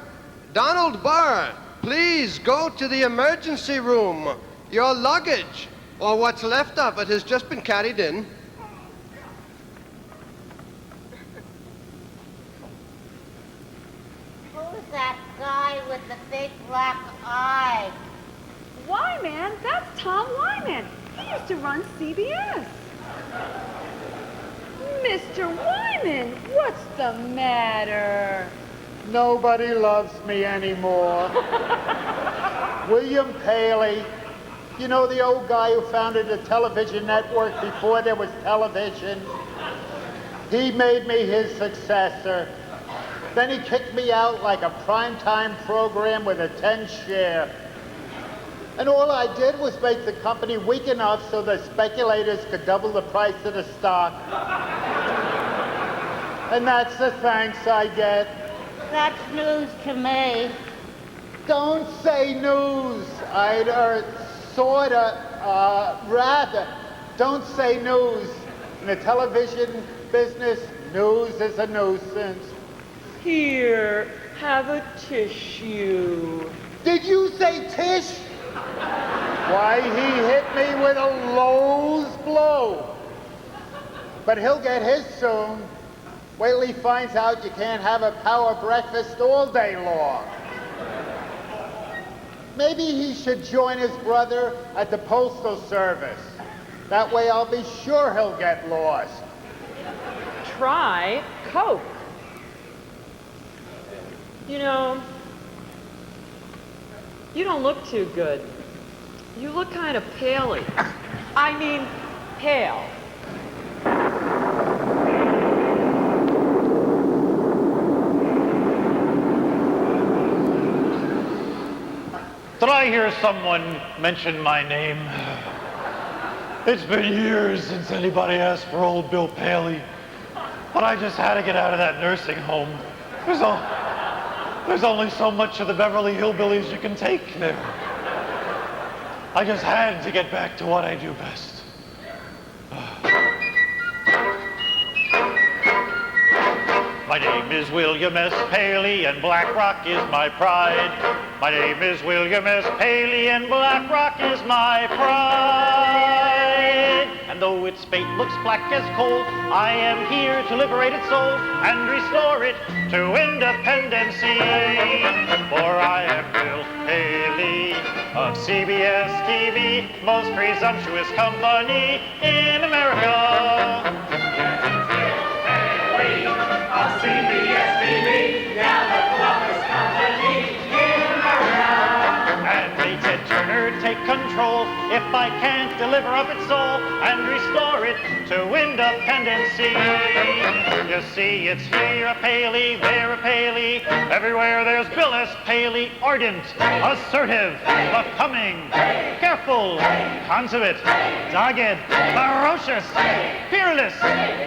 Speaker 5: Donald Burr, please go to the emergency room. Your luggage, or what's left of it, has just been carried in.
Speaker 17: Who's that guy with the big black eye?
Speaker 13: Wyman, that's Tom Wyman. He used to run CBS. Mr. Wyman, what's the matter?
Speaker 14: Nobody loves me anymore. William Paley, you know the old guy who founded the television network before there was television? He made me his successor. Then he kicked me out like a primetime program with a 10 share. And all I did was make the company weak enough so the speculators could double the price of the stock. And that's the thanks I get.
Speaker 17: That's news to me.
Speaker 14: Don't say news. Rather, don't say news. In the television business, news is a nuisance.
Speaker 13: Here, have a tissue.
Speaker 14: Did you say tish? Why, he hit me with a Lowe's blow. But he'll get his soon. Wait till he finds out you can't have a power breakfast all day long. Maybe he should join his brother at the Postal Service. That way I'll be sure he'll get lost.
Speaker 13: Try Coke. You know, you don't look too good. You look kind of paley. I mean, pale.
Speaker 1: Did I hear someone mention my name? It's been years since anybody asked for old Bill Paley, but I just had to get out of that nursing home. There's only so much of the Beverly Hillbillies you can take there. I just had to get back to what I do best. My name is William S. Paley, and Black Rock is my pride. My name is William S. Paley, and Black Rock is my pride. And though its fate looks black as coal, I am here to liberate its soul and restore it to independency. For I am Bill Paley of CBS TV, most presumptuous company in America.
Speaker 21: CBS TV, now the cleverest company in America.
Speaker 1: And may Ted Turner take control if I can't deliver up its soul and restore it to independency. You see, it's here a Paley, there a Paley, everywhere there's Bill S. Paley, ardent, assertive, becoming, careful, consummate, dogged, ferocious, fearless.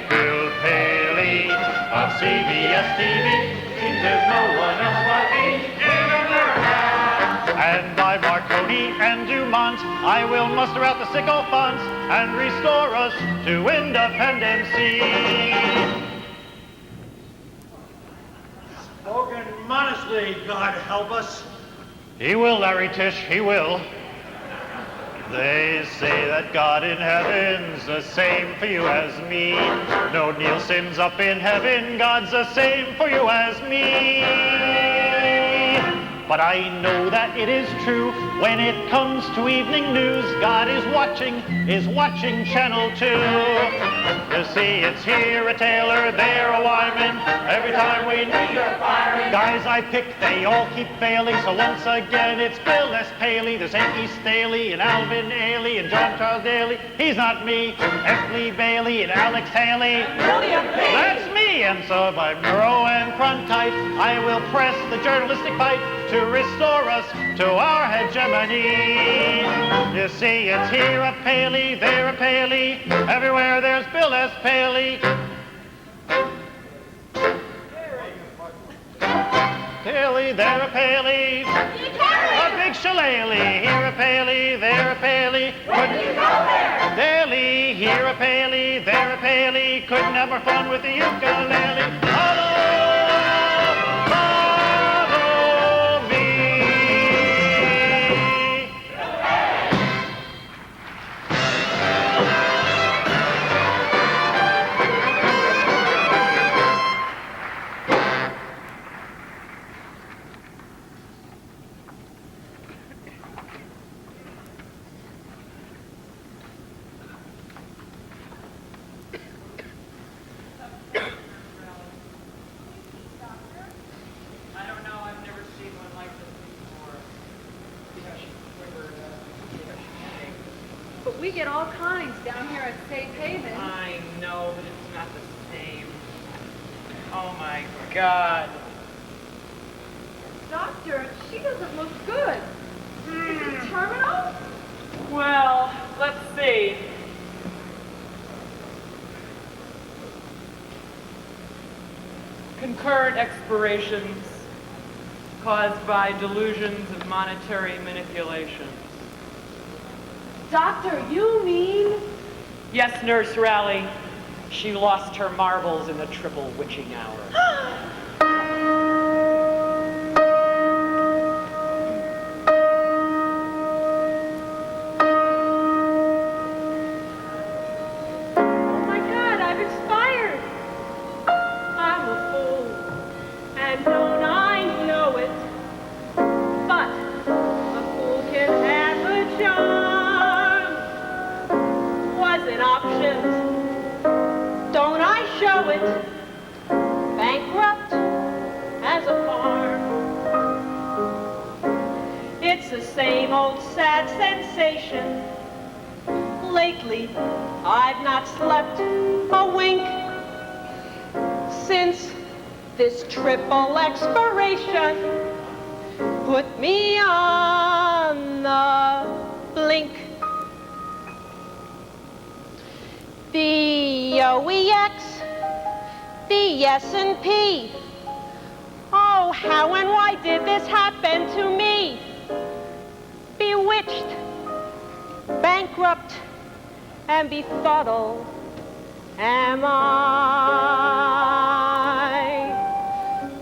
Speaker 1: Bill Paley of CBS TV, seems there's no one else like me in America. and Dumont, I will muster out the sycophants and restore us to independency.
Speaker 2: Spoken modestly, God help us.
Speaker 1: He will, Larry Tish, he will. They say that God in heaven's the same for you as me. No Nielsen's up in heaven, God's the same for you as me. But I know that it is true when it comes to evening news. God is watching Channel 2. You see, it's here a tailor, there a Wyman. Every time we need guys I pick, they all keep failing. So once again, it's Bill S. Paley. There's Hanky Staley and Alvin Ailey and John Charles Daly. He's not me. F. Lee Bailey and Alex Haley. That's me. And so by Murrow and Cronkite, I will press the journalistic fight to restore us to our hegemony. You see, it's here a Paley, there a Paley. Everywhere there's Bill S. Paley. Paley, there a Paley. A big shillelagh. Here a Paley, there a Paley. Couldn't you go there? Daily, here a Paley, there a Paley. Couldn't have more fun with the ukulele. Follow me.
Speaker 13: But we get all kinds down here at Safe Haven.
Speaker 3: I know, but it's not the same. Oh my God.
Speaker 13: Doctor, she doesn't look good. Is it terminal?
Speaker 3: Well, let's see. Concurrent expirations caused by delusions of monetary manipulation.
Speaker 13: Doctor, you mean?
Speaker 3: Yes, Nurse Rally. She lost her marbles in the triple witching hour.
Speaker 13: Oh my God, I've expired. I'm a fool. And don't I know it? But a fool can have a charm. Wasn't options. Don't I show it? Bankrupt as a farm. It's the same old sad sensation. Lately, I've not slept a wink since this triple expiration put me on the blink. The OEX, the S&P. Oh, how and why did this happen to me? Bewitched, bankrupt, and befuddled am I.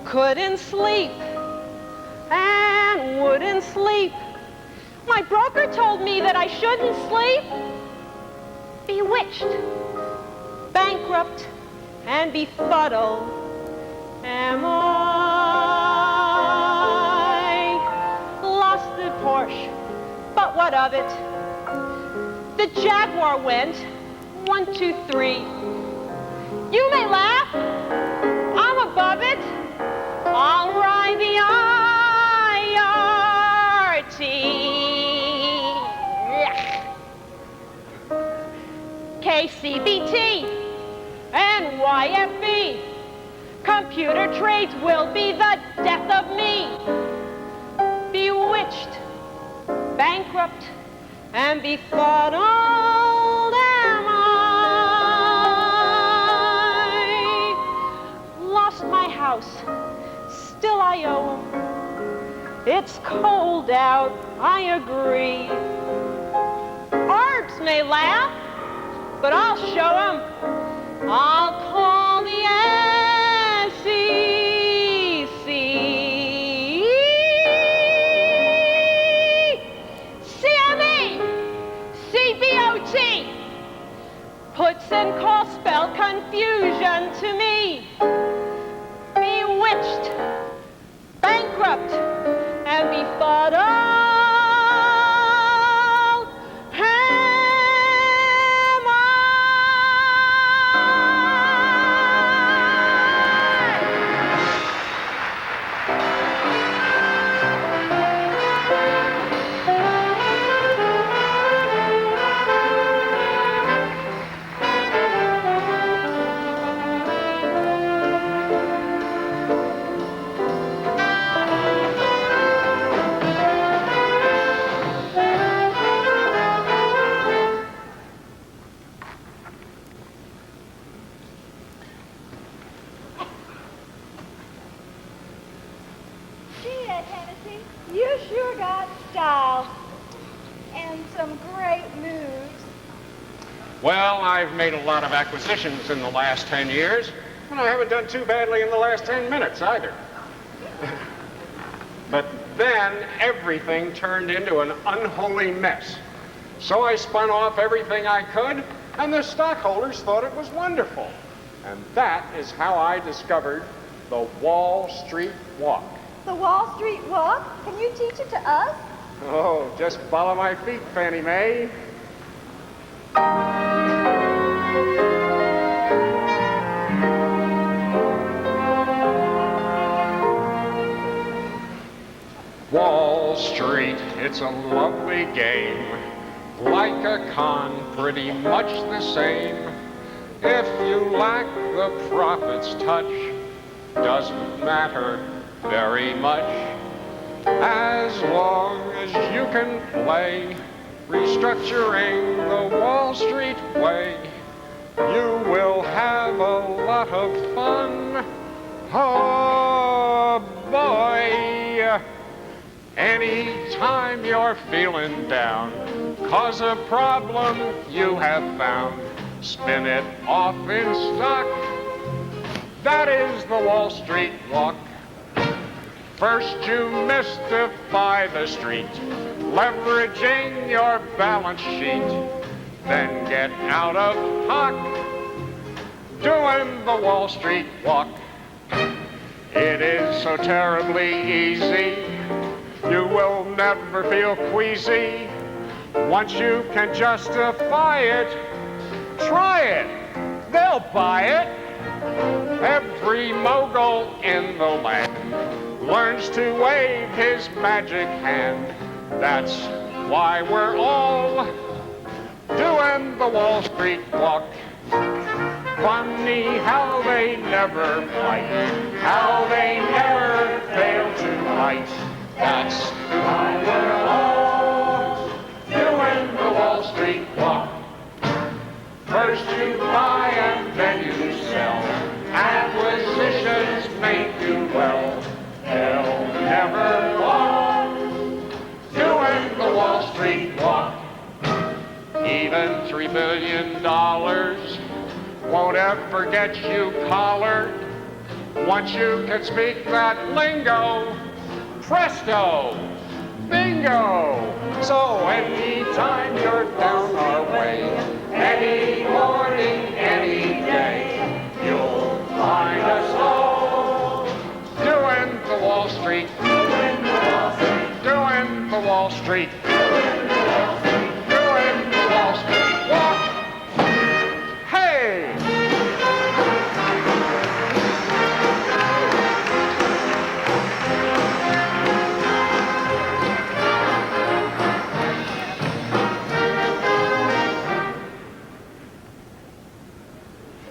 Speaker 13: Couldn't sleep and wouldn't sleep. My broker told me that I shouldn't sleep. Bewitched, bankrupt, and befuddled am I. Lost the Porsche, but what of it? The Jaguar went 1, 2, 3. You may laugh, I'm above it. I'll ride the IRT. KCBT and YFB. Computer trades will be the death of me. Bewitched, bankrupt, and befuddled am I. Lost my house, still I owe 'em. It's cold out, I agree. Arbs may laugh, but I'll show 'em. I'll call the SEC. CME, CBOT, puts and call spell confusion to me. Bewitched, bankrupt, and befuddled.
Speaker 17: Gee, Ed Hennessy, you sure got style. And some great moves.
Speaker 4: Well, I've made a lot of acquisitions in the last 10 years, and I haven't done too badly in the last 10 minutes either. But then everything turned into an unholy mess. So I spun off everything I could, and the stockholders thought it was wonderful. And that is how I discovered the Wall Street Walk.
Speaker 17: The Wall Street Walk? Can you teach it to us?
Speaker 4: Oh, just follow my feet, Fannie Mae. Wall Street, it's a lovely game. Like a con, pretty much the same. If you lack the profit's touch, doesn't matter very much. As long as you can play, restructuring the Wall Street way, you will have a lot of fun. Oh boy! Anytime you're feeling down, 'cause a problem you have found, spin it off in stock. That is the Wall Street Walk. First you mystify the street, leveraging your balance sheet. Then get out of hock, doing the Wall Street Walk. It is so terribly easy, you will never feel queasy. Once you can justify it, try it, they'll buy it. Every mogul in the land learns to wave his magic hand. That's why we're all doing the Wall Street Walk. Funny how they never fight, how they never fail to fight. That's why we're all doing the Wall Street Walk. First you buy and then you sell. Acquisitions make you well. They'll never walk doing the Wall Street Walk. Even $3 billion won't ever get you collared. Once you can speak that lingo, presto, bingo. So anytime you're down our way, any morning, any day, you'll find us all doing the Wall Street, doing the Wall Street, doing the Wall Street, doing the Wall Street, doing the Wall Street Walk. Hey!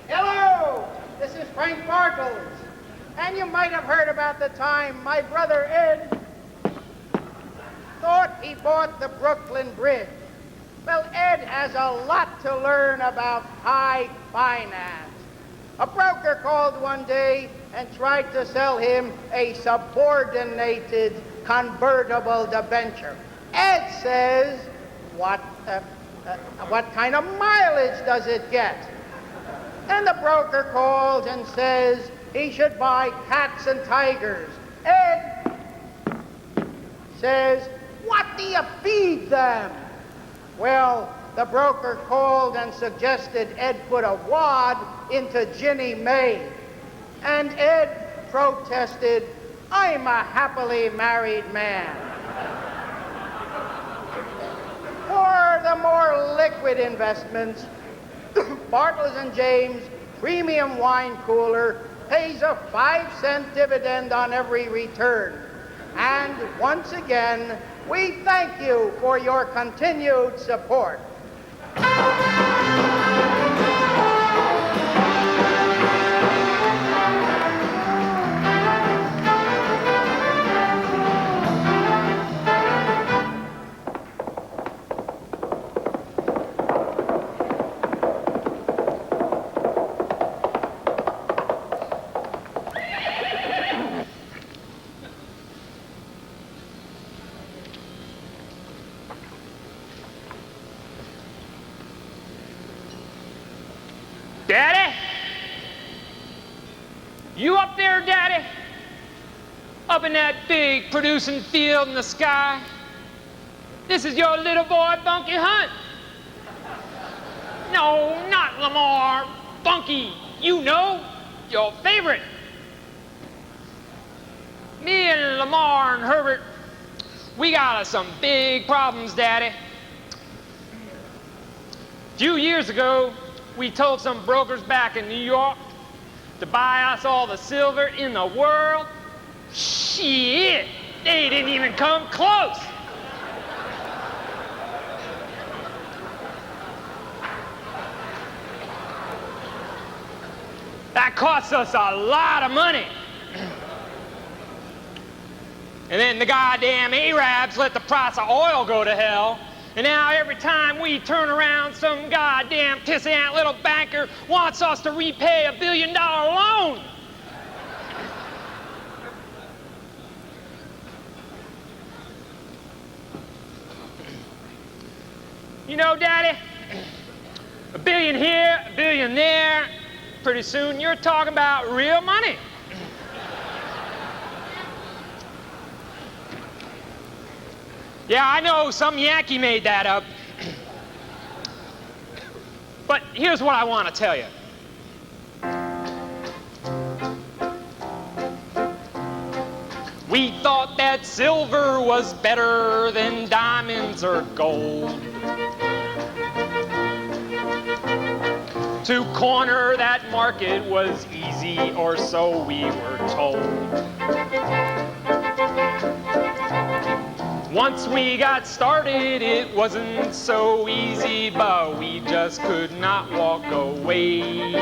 Speaker 8: Hello, this is Frank Bartles. And you might have heard about the time my brother Ed thought he bought the Brooklyn Bridge. Well, Ed has a lot to learn about high finance. A broker called one day and tried to sell him a subordinated convertible debenture. Ed says, what kind of mileage does it get? And the broker calls and says he should buy cats and tigers. Ed says, what do you feed them? Well, the broker called and suggested Ed put a wad into Ginny Mae. And Ed protested, I'm a happily married man. For the more liquid investments, Bartles and James Premium Wine Cooler pays a 5-cent dividend on every return. And once again, we thank you for your continued support.
Speaker 23: Daddy? You up there, Daddy? Up in that big producing field in the sky? This is your little boy, Bunky Hunt. No, not Lamar. Bunky, you know, your favorite. Me and Lamar and Herbert, we got us some big problems, Daddy. A few years ago, we told some brokers back in New York to buy us all the silver in the world. Shit, they didn't even come close. That cost us a lot of money. And then the goddamn Arabs let the price of oil go to hell. And now every time we turn around, some goddamn pissant little banker wants us to repay $1 billion loan. You know, Daddy, $1 billion here, $1 billion there. Pretty soon you're talking about real money. Yeah, I know some Yankee made that up. But here's what I want to tell you. We thought that silver was better than diamonds or gold. To corner that market was easy, or so we were told. Once we got started, it wasn't so easy, but we just could not walk away.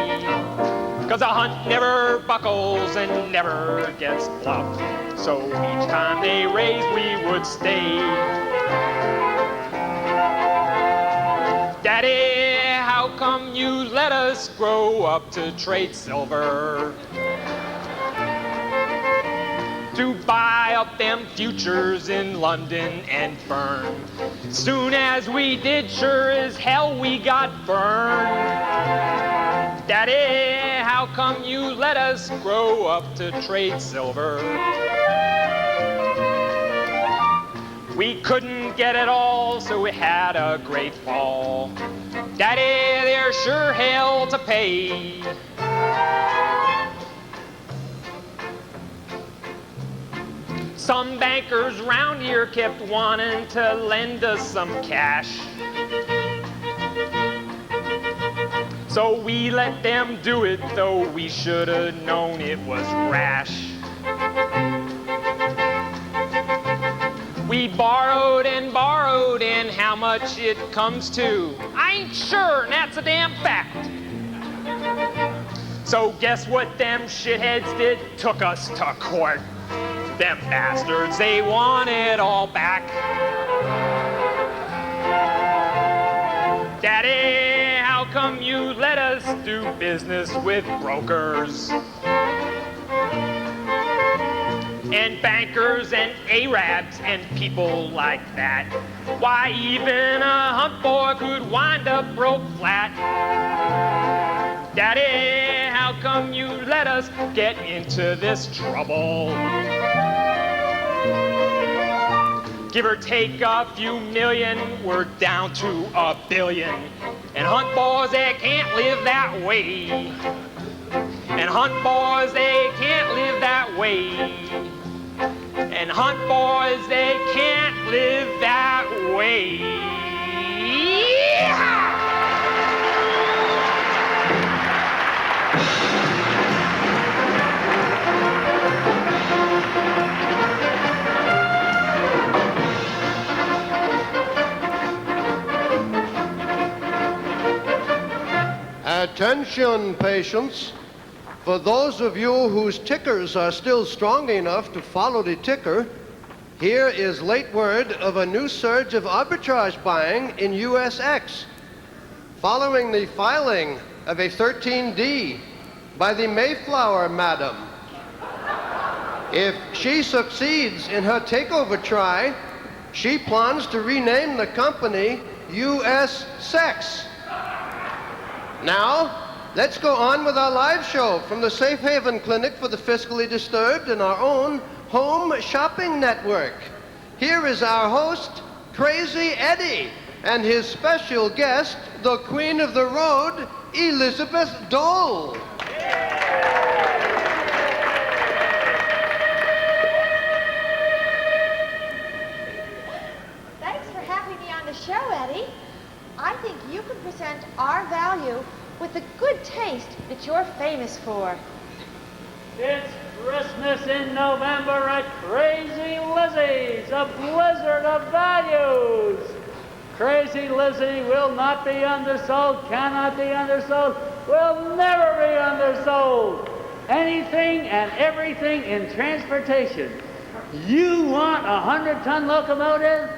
Speaker 23: 'Cause a hunt never buckles and never gets bluffed, so each time they raised, we would stay. Daddy, how come you let us grow up to trade silver? To buy up them futures in London and burn. Soon as we did, sure as hell we got burned. Daddy, how come you let us grow up to trade silver? We couldn't get it all, so we had a great fall. Daddy, there's sure hell to pay. Some bankers round here kept wanting to lend us some cash. So we let them do it, though we should have known it was rash. We borrowed and borrowed, and how much it comes to, I ain't sure, and that's a damn fact. So guess what them shitheads did? Took us to court. Them bastards, they want it all back. Daddy, how come you let us do business with brokers?
Speaker 11: and bankers and Arabs and people like that. Why, even a hunt boy could wind up broke flat. Daddy, how come you let us get into this trouble? Give or take a few million, we're down to $1 billion. And hunt boys, they can't live that way. And hunt boys, they can't live that way. And hunt boys, they can't live that way. Yeehaw!
Speaker 5: Attention, patients. For those of you whose tickers are still strong enough to follow the ticker, here is late word of a new surge of arbitrage buying in USX, following the filing of a 13D by the Mayflower Madam. If she succeeds in her takeover try, she plans to rename the company US Sex. Now, let's go on with our live show from the Safe Haven Clinic for the Fiscally Disturbed and our own home shopping network. Here is our host, Crazy Eddie, and his special guest, the Queen of the Road, Elizabeth Dole.
Speaker 17: Thanks for having me on the show, Eddie. I think you can present our value with the good taste that you're famous for.
Speaker 3: It's Christmas in November at Crazy Lizzie's, a blizzard of values. Crazy Lizzie will not be undersold, cannot be undersold, will never be undersold. Anything and everything in transportation. You want a 100-ton locomotive?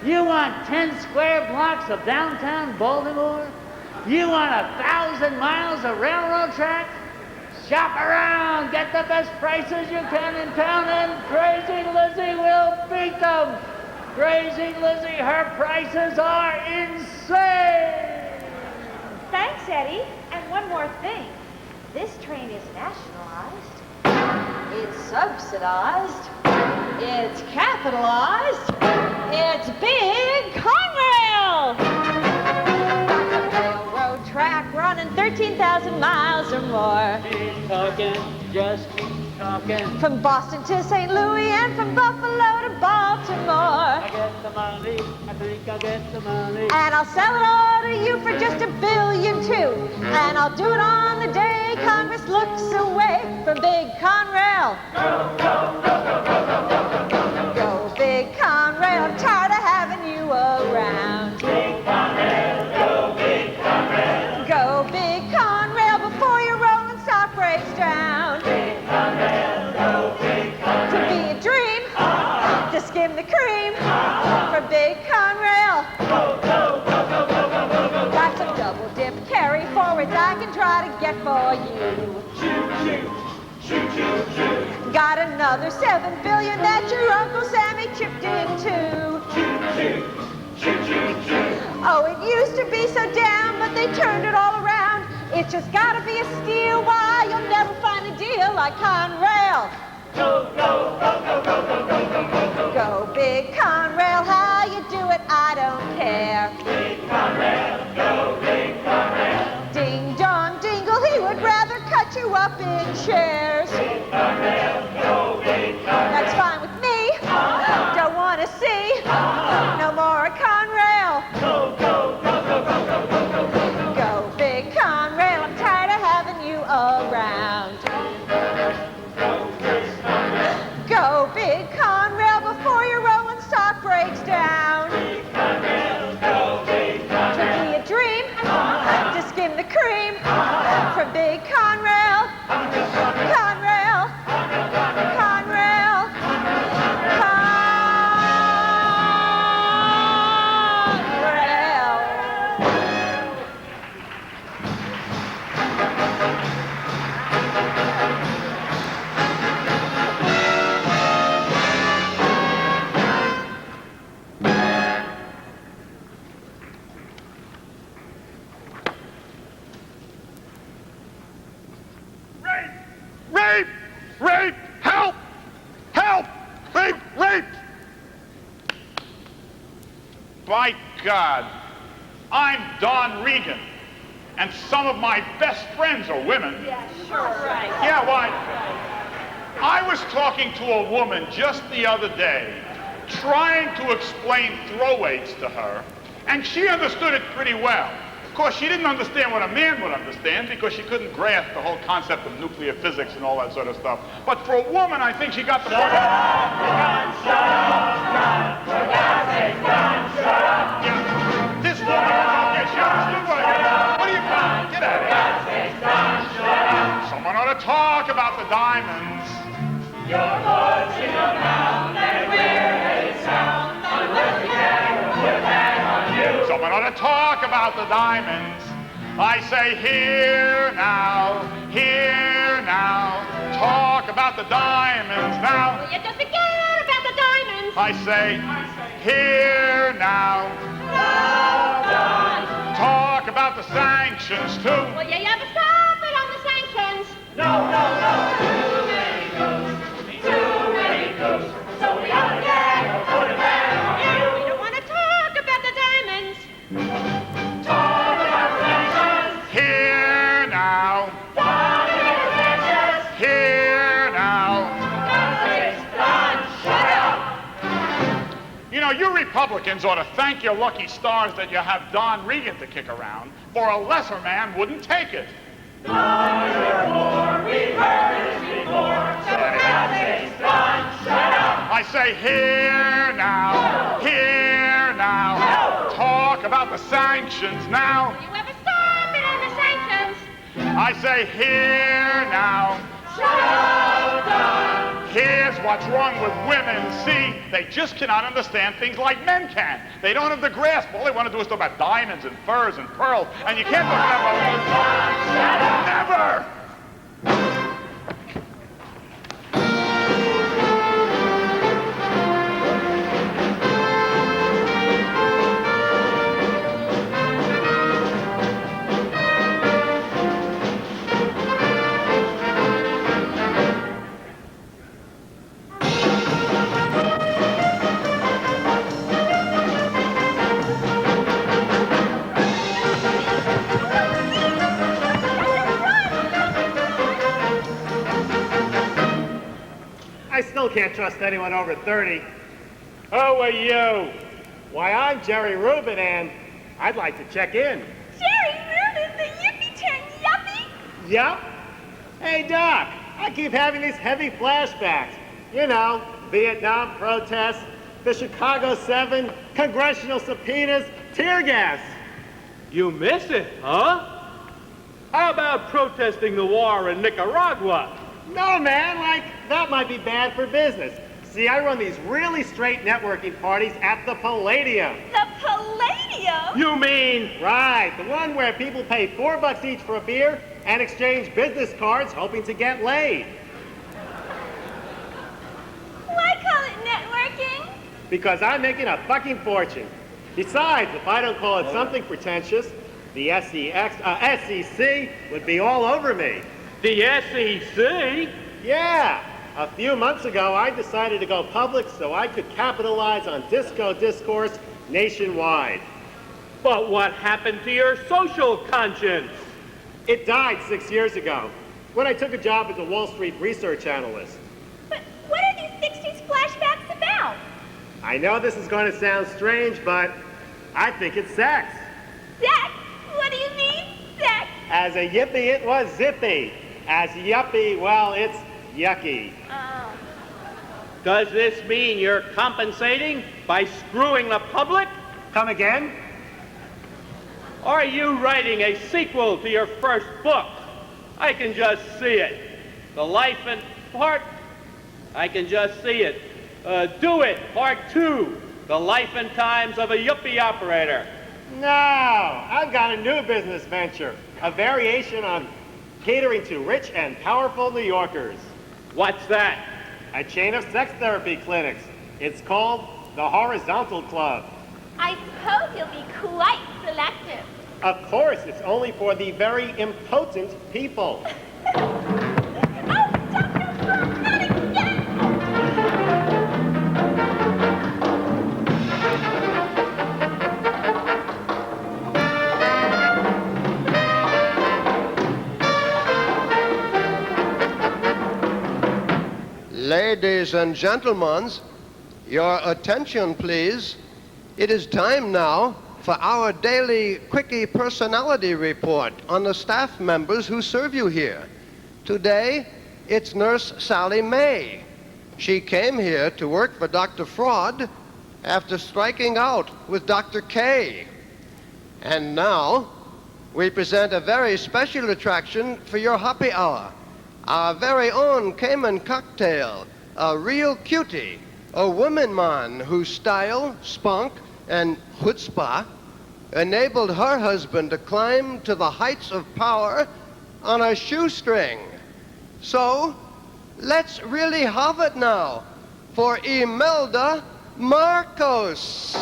Speaker 3: You want 10 square blocks of downtown Baltimore? You want 1,000 miles of railroad track? Shop around, get the best prices you can in town, and Crazy Lizzie will beat them. Crazy Lizzie, her prices are insane.
Speaker 17: Thanks, Eddie. And one more thing. This train is nationalized. It's subsidized. It's capitalized. It's Big Conrail. Railroad track running 13,000 miles or more.
Speaker 3: Keep talking, just keep talking.
Speaker 17: From Boston to St. Louis and from Buffalo to Baltimore.
Speaker 3: I get the money, I think I'll get the money.
Speaker 17: And I'll sell it all to you for just $1 billion too. And I'll do it on the day Congress looks away from Big Conrail. Go, go, go, go, go, go, go, go, go. Go, Big Conrail, I'm tired of having you around.
Speaker 21: Big Conrail, go Big Conrail.
Speaker 17: Go, Big Conrail, before your rolling stock breaks down.
Speaker 21: Big Conrail, go Big Conrail.
Speaker 17: To be a dream, to skim the cream, for Big Conrail.
Speaker 21: Go, go, go, go, go, go, go, go.
Speaker 17: Got some double dip carry forwards I can try to get for you.
Speaker 21: Choo, choo, choo, choo, choo.
Speaker 17: Got another $7 billion that your Uncle Sammy chipped into.
Speaker 21: Choo, choo, choo, choo, choo.
Speaker 17: Oh, it used to be so down, but they turned it all around. It's just gotta be a steal. Why, you'll never find a deal like Conrail.
Speaker 21: Go, go, go, go, go, go, go, go, go, go.
Speaker 17: Go, Big Conrail, how you do it, I don't care.
Speaker 21: Big Conrail, go Big Conrail.
Speaker 17: Ding dong dingle, he would rather cut you up in shares.
Speaker 21: Big Conrail, go Big Conrail.
Speaker 17: That's fine with me. Don't wanna see no more Conrail.
Speaker 21: Go, go, go, go, go, go, go, go, go.
Speaker 17: Go, Big Conrail, I'm tired of having you around. Go, Big Conrail, before your rolling stock breaks down.
Speaker 21: Big Conrail, go Big Conrail.
Speaker 17: To be a dream, to skim the cream, from Big Conrail.
Speaker 19: By God, I'm Don Regan, and some of my best friends are women.
Speaker 20: Yeah, sure. Right.
Speaker 19: Yeah, why? I was talking to a woman just the other day, trying to explain throw weights to her, and she understood it pretty well. Of course, she didn't understand what a man would understand because she couldn't grasp the whole concept of nuclear physics and all that sort of stuff. But for a woman, I think she got the point.
Speaker 21: Shut up, Don, for God's sake, Don, shut up.
Speaker 19: Yeah. This woman, okay, she understood what I mean. What are you doing? Get out of here.
Speaker 21: God's sake, Don, shut up.
Speaker 19: Someone ought to talk about the diamonds.
Speaker 21: Your voice in your mouth, that weird-headed sound, unless we can put that on you.
Speaker 19: Someone ought to talk about the diamonds. I say here now, talk about the diamonds now.
Speaker 13: Will you just forget about the diamonds?
Speaker 19: I say here now, talk about the sanctions too.
Speaker 13: Will you ever stop it on the sanctions?
Speaker 21: No, no, no, too many coups, so we ought to get or put a ban on you.
Speaker 13: We don't want to talk about the diamonds.
Speaker 21: Talk about the sanctions.
Speaker 19: Here now,
Speaker 21: Talk about the sanctions.
Speaker 19: here now.
Speaker 21: God's sake, Don, shut up.
Speaker 19: You know, you Republicans ought to thank your lucky stars that you have Don Regan to kick around, for a lesser man wouldn't take it.
Speaker 21: Don, you're poor, we've heard this before, so for God's sake, Don, shut up.
Speaker 19: I say here now, talk about the sanctions now.
Speaker 13: Will you ever stop it on the sanctions?
Speaker 19: I say here now,
Speaker 21: Shut up, Don.
Speaker 19: here's what's wrong with women. See, they just cannot understand things like men can. They don't have the grasp. All they want to do is talk about diamonds and furs and pearls, and you can't talk about never.
Speaker 9: I still can't trust anyone over 30. Who are you? Why, I'm Jerry Rubin, and I'd like to check in.
Speaker 7: Jerry Rubin, the yippee turned yuppie?
Speaker 9: Yup. Hey, Doc, I keep having these heavy flashbacks. You know, Vietnam protests, the Chicago 7, congressional subpoenas, tear gas.
Speaker 11: You miss it, huh? How about protesting the war in Nicaragua?
Speaker 9: No, man, like, that might be bad for business. See, I run these really straight networking parties at the Palladium.
Speaker 7: The Palladium?
Speaker 11: You mean?
Speaker 9: Right, the one where people pay $4 each for a beer and exchange business cards hoping to get laid.
Speaker 7: Why call it networking?
Speaker 9: Because I'm making a fucking fortune. Besides, if I don't call it something pretentious, the SEC would be all over me.
Speaker 11: The SEC?
Speaker 9: Yeah. A few months ago, I decided to go public so I could capitalize on disco discourse nationwide.
Speaker 11: But what happened to your social conscience?
Speaker 9: It died 6 years ago, when I took a job as a Wall Street research analyst.
Speaker 7: But what are these 60s flashbacks about?
Speaker 9: I know this is going to sound strange, but I think it's sex.
Speaker 7: Sex? What do you mean, sex?
Speaker 9: As a yippee, it was zippy. As yuppie, well, it's yucky.
Speaker 7: Oh.
Speaker 11: Does this mean you're compensating by screwing the public?
Speaker 9: Come again?
Speaker 11: Are you writing a sequel to your first book? I can just see it. The Life and Part, I can just see it. Do It, Part 2, The Life and Times of a Yuppie Operator.
Speaker 9: No, I've got a new business venture, a variation on catering to rich and powerful New Yorkers.
Speaker 11: What's that?
Speaker 9: A chain of sex therapy clinics. It's called the Horizontal Club.
Speaker 7: I suppose you'll be quite selective.
Speaker 9: Of course, it's only for the very impotent people.
Speaker 5: Ladies and gentlemen, your attention, please. It is time now for our daily quickie personality report on the staff members who serve you here. Today, it's Nurse Sally May. She came here to work for Dr. Fraud after striking out with Dr. K. And now, we present a very special attraction for your happy hour. Our very own Cayman cocktail, a real cutie, a woman man whose style, spunk, and chutzpah enabled her husband to climb to the heights of power on a shoestring. So, let's really have it now for Imelda Marcos.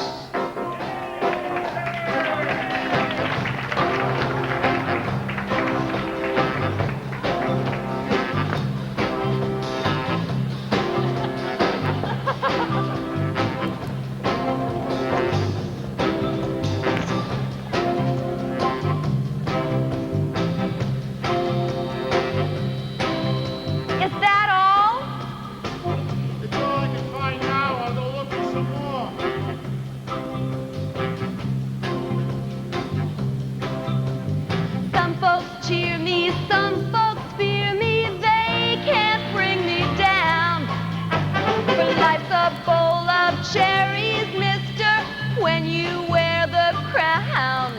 Speaker 6: Cherries, mister, when you wear the crown.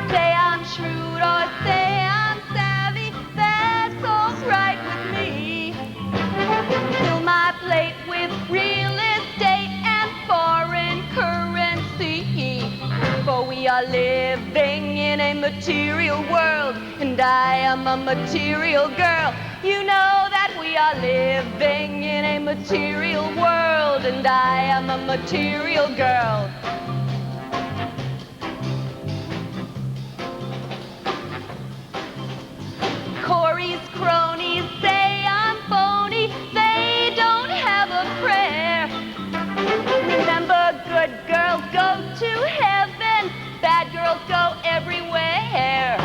Speaker 6: Say I'm shrewd or say I'm savvy, that's all right with me. Fill my plate with real estate and foreign currency. For we are living in a material world, and I am a material girl. You know that we are living in a material world, and I am a material girl. Corey's cronies say I'm phony, they don't have a prayer. Remember, good girls go to heaven, bad girls go everywhere.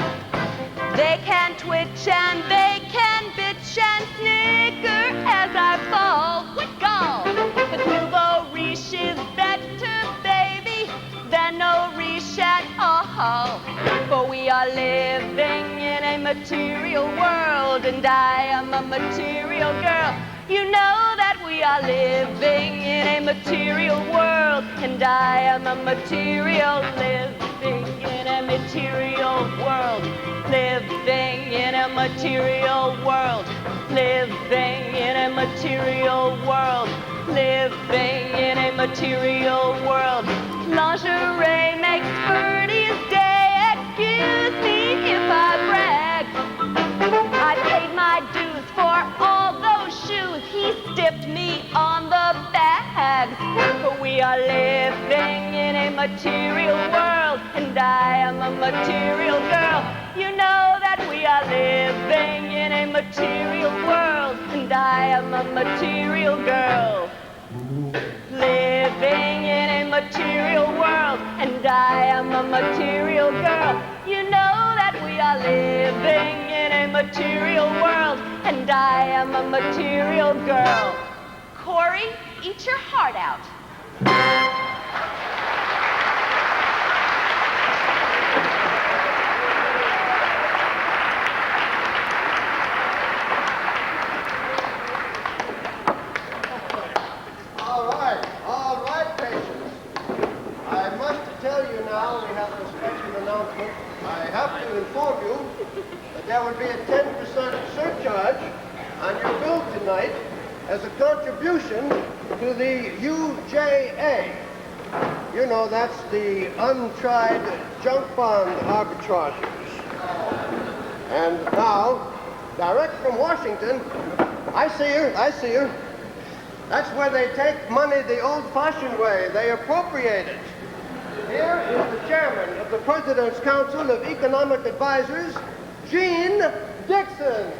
Speaker 6: They can twitch and they can bitch and snicker as I fall. What gall? But nouveau riche is better, baby, than no riche at all. For we are living in a material world, and I am a material girl. You know that we are living in a material world, and I am a material living in a material world. Living in a material world. Living in a material world. Living in a material world. Lingerie makes Bertie's day. Excuse me if I brag. I paid my dues for all those shoes. He stiffed me on the bags. But we are living in a material world, and I am a material girl. You know that we are living in a material world, and I am a material girl. Living in a material world, and I am a material girl. You know that we are living in a material world, and I am a material girl. Corey, eat your heart out.
Speaker 5: All right, patients. I must tell you now we have a special announcement. I have to inform you that there will be a 10% surcharge on your bill tonight as a contribution to the UJA. You know, that's the untried junk bond arbitrageurs. And now, direct from Washington, I see you. That's where they take money the old-fashioned way. They appropriate it. Here is the chairman of the President's Council of Economic Advisors, Gene Dixon.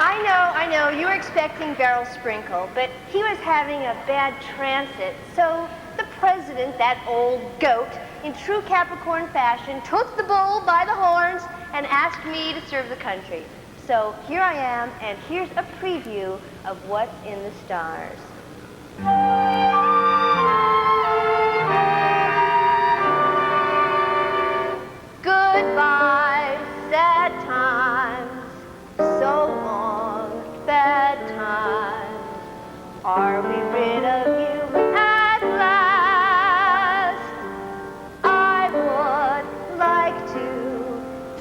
Speaker 10: I know, you were expecting Beryl Sprinkle, but he was having a bad transit, so the president, that old goat, in true Capricorn fashion, took the bull by the horns and asked me to serve the country. So here I am, and here's a preview of what's in the stars. Goodbye, sad times, so long, bad times. Are we rid of you at last? I would like to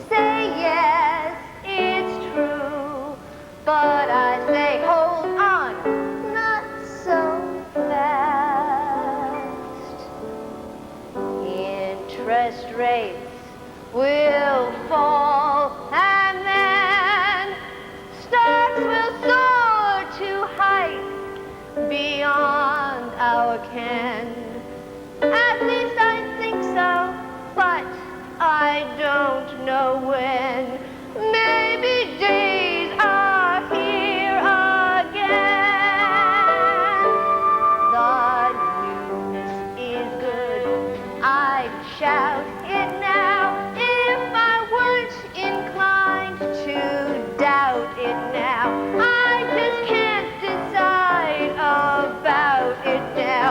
Speaker 10: say yes, it's true, but I say hold on, not so fast. Interest rates will fall, and then stocks will soar to heights beyond our ken. At least I think so, but I don't know when. Maybe days are here again. The news is good, I'd shout it now if I weren't inclined to doubt it now. I just can't decide about it now.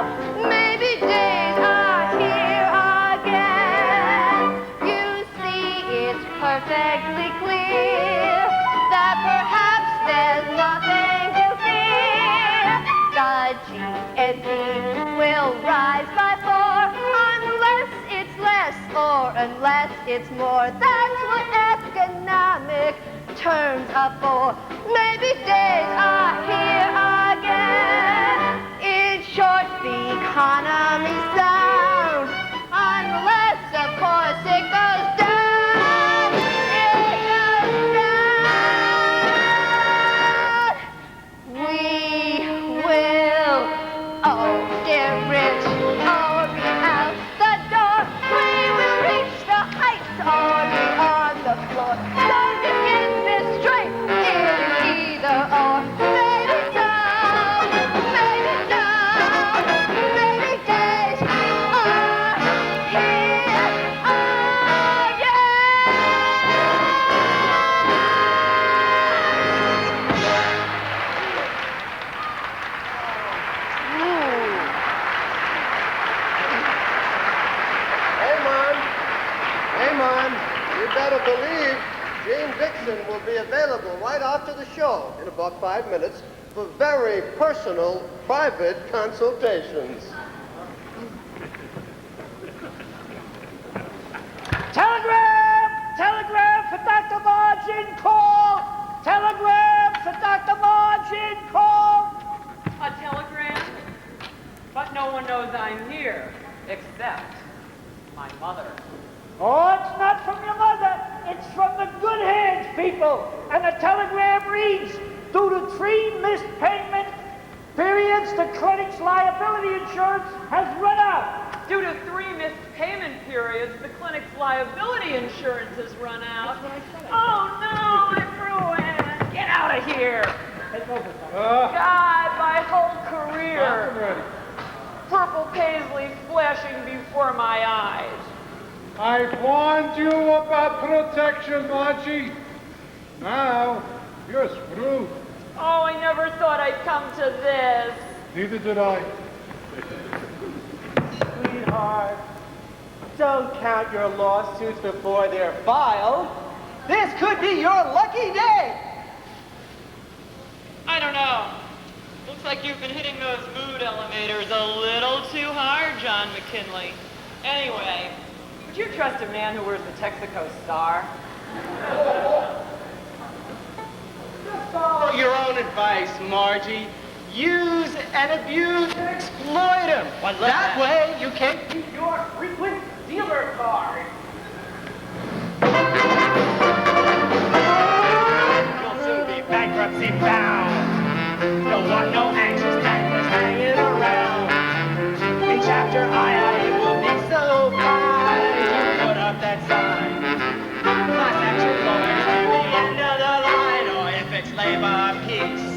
Speaker 10: Maybe days are here again. You see, it's perfectly clear that perhaps there's nothing to fear. The GNP will rise by 4 unless it's less or unless it's more. That's what economic terms are for. Maybe days are here again. In short, the economy's sound, unless, of course, it goes down. It goes down. We will all get rich or be out the door. We will reach the heights or be on the floor. So to get this straight, it's either or. Maybe so, maybe no, maybe days are here
Speaker 5: Amon, you better believe Gene Dixon will be available right after the show in about 5 minutes for very personal, private consultations.
Speaker 8: Telegram! Telegram for Dr. Margin, call! Telegram for Dr. Margin, call!
Speaker 15: A telegram? But no one knows I'm here, except my mother.
Speaker 8: Oh, it's not from your mother. It's from the Good Hands people. And the telegram reads, due to 3 missed payment periods, the clinic's liability insurance has run out.
Speaker 15: Due to 3 missed payment periods, the clinic's liability insurance has run out. Oh no, I'm ruined. Get out of here. God, my whole career. Purple paisley flashing before my eyes.
Speaker 14: I warned you about protection, Margie. Now, you're screwed.
Speaker 15: Oh, I never thought I'd come to this.
Speaker 14: Neither did I.
Speaker 16: Sweetheart, don't count your lawsuits before they're filed. This could be your lucky day.
Speaker 15: I don't know. Looks like you've been hitting those mood elevators a little too hard, John McKinley. Anyway, would you trust a man who wears the Texaco star?
Speaker 16: Just follow your own advice, Margie. Use and abuse and exploit him. That way you can keep your frequent dealer card.
Speaker 21: You'll soon be bankruptcy bound. Don't want no anxious tanglers hanging around. In chapter I, it will be so fine. You put up that sign. Class action lawyers to the end of the line. Or if it's labor peace,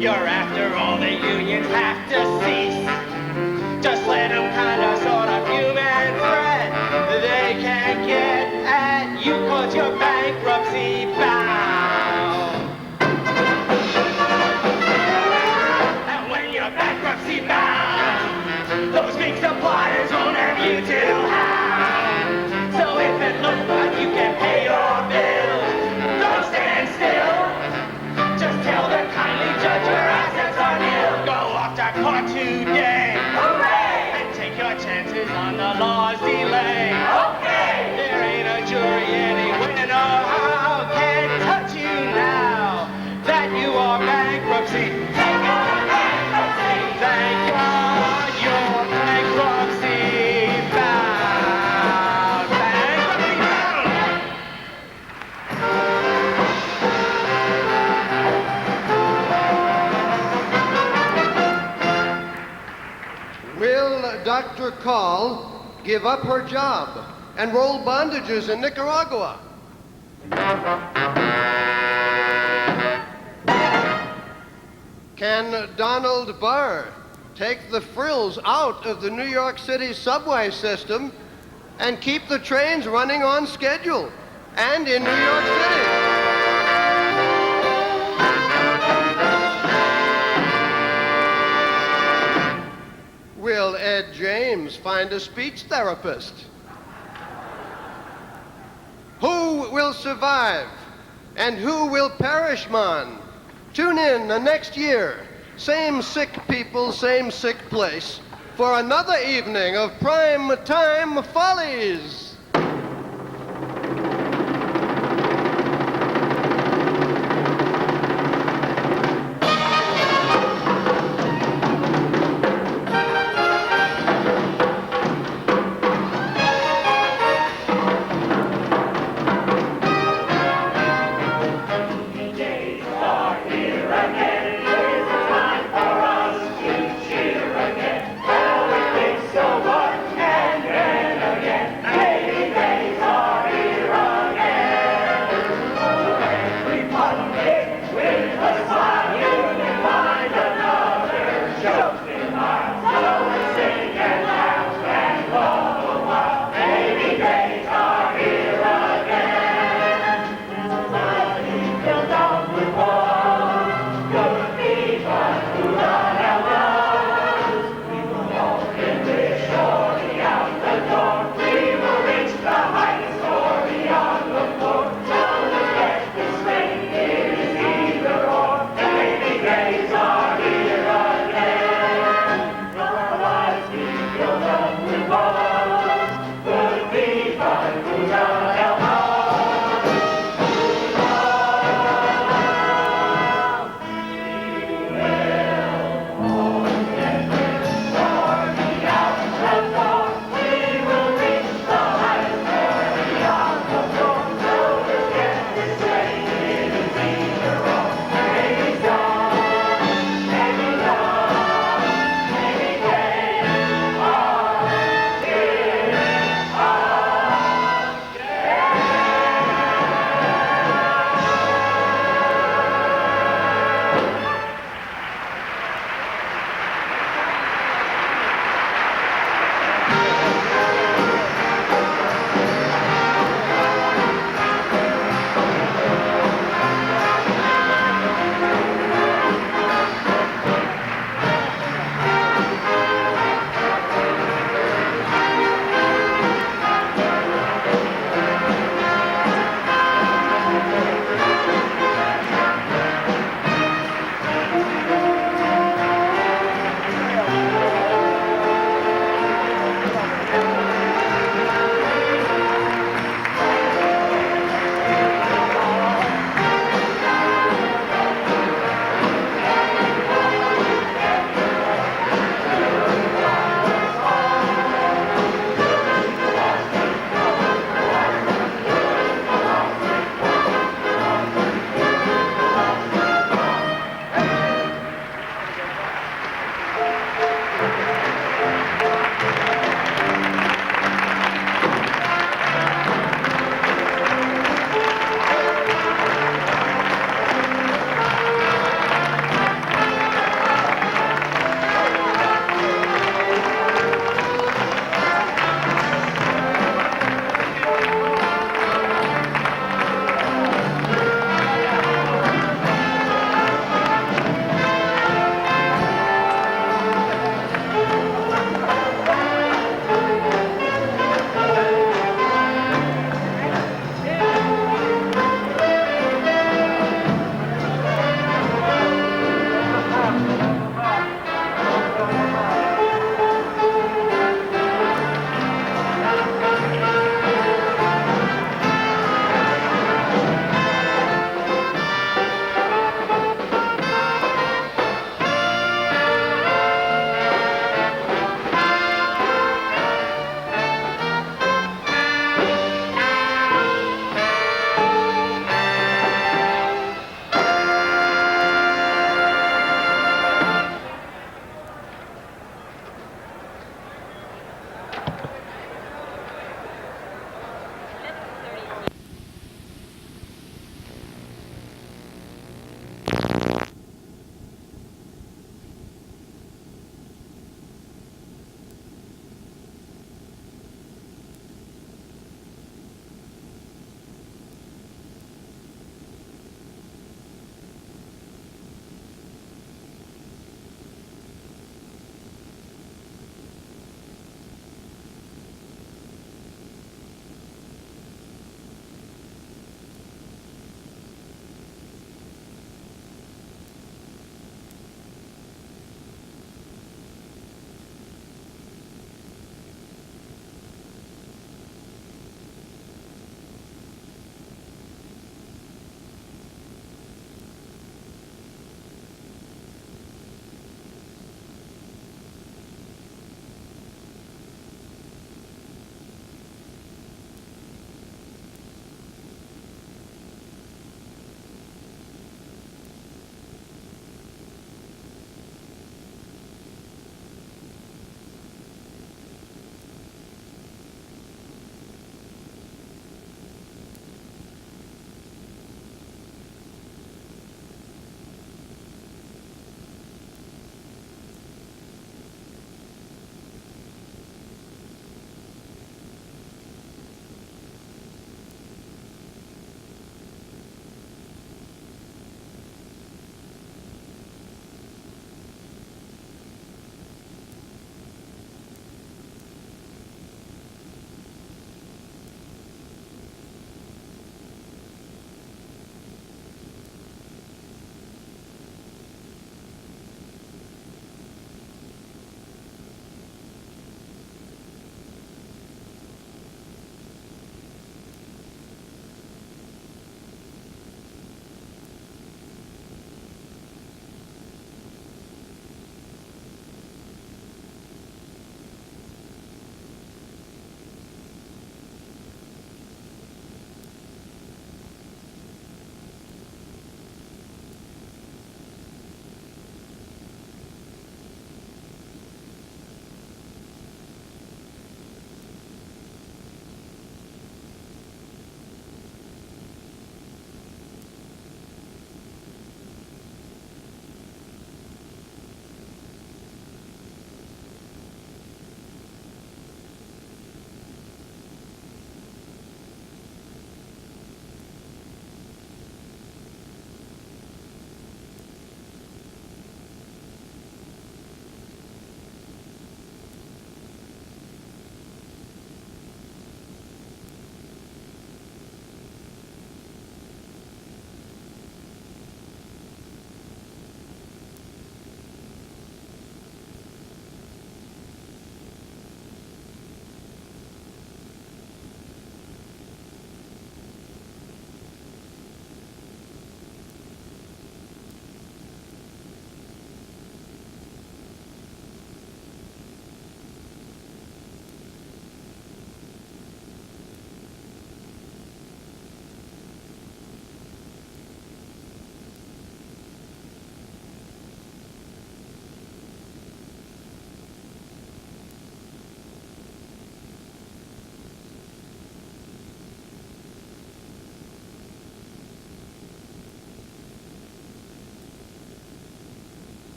Speaker 21: you're after all the unions have to cease. Just let them kind of sort of human thread. They can't get at you cause you're bankruptcy bound. bankruptcy bound. Those big suppliers won't have you till how. So if it looks like you can pay your bills, don't stand still. Just tell the kindly judge your assets are nil. Go off to court today. Hooray! And take your chances on the law's delay. Okay! There ain't a jury anyway to know how can touch you now that you are bankruptcy. Thank God bankruptcy. Thank God you're bankruptcy bound. Bankruptcy bound.
Speaker 5: Will Dr. Call give up her job and roll bondages in Nicaragua? Can Donald Burr take the frills out of the New York City subway system and keep the trains running on schedule and in New York City? Will Ed James find a speech therapist? Who will survive and who will perish, man? Tune in the next year, same sick people, same sick place, for another evening of Prime Time Follies.
Speaker 21: Show me my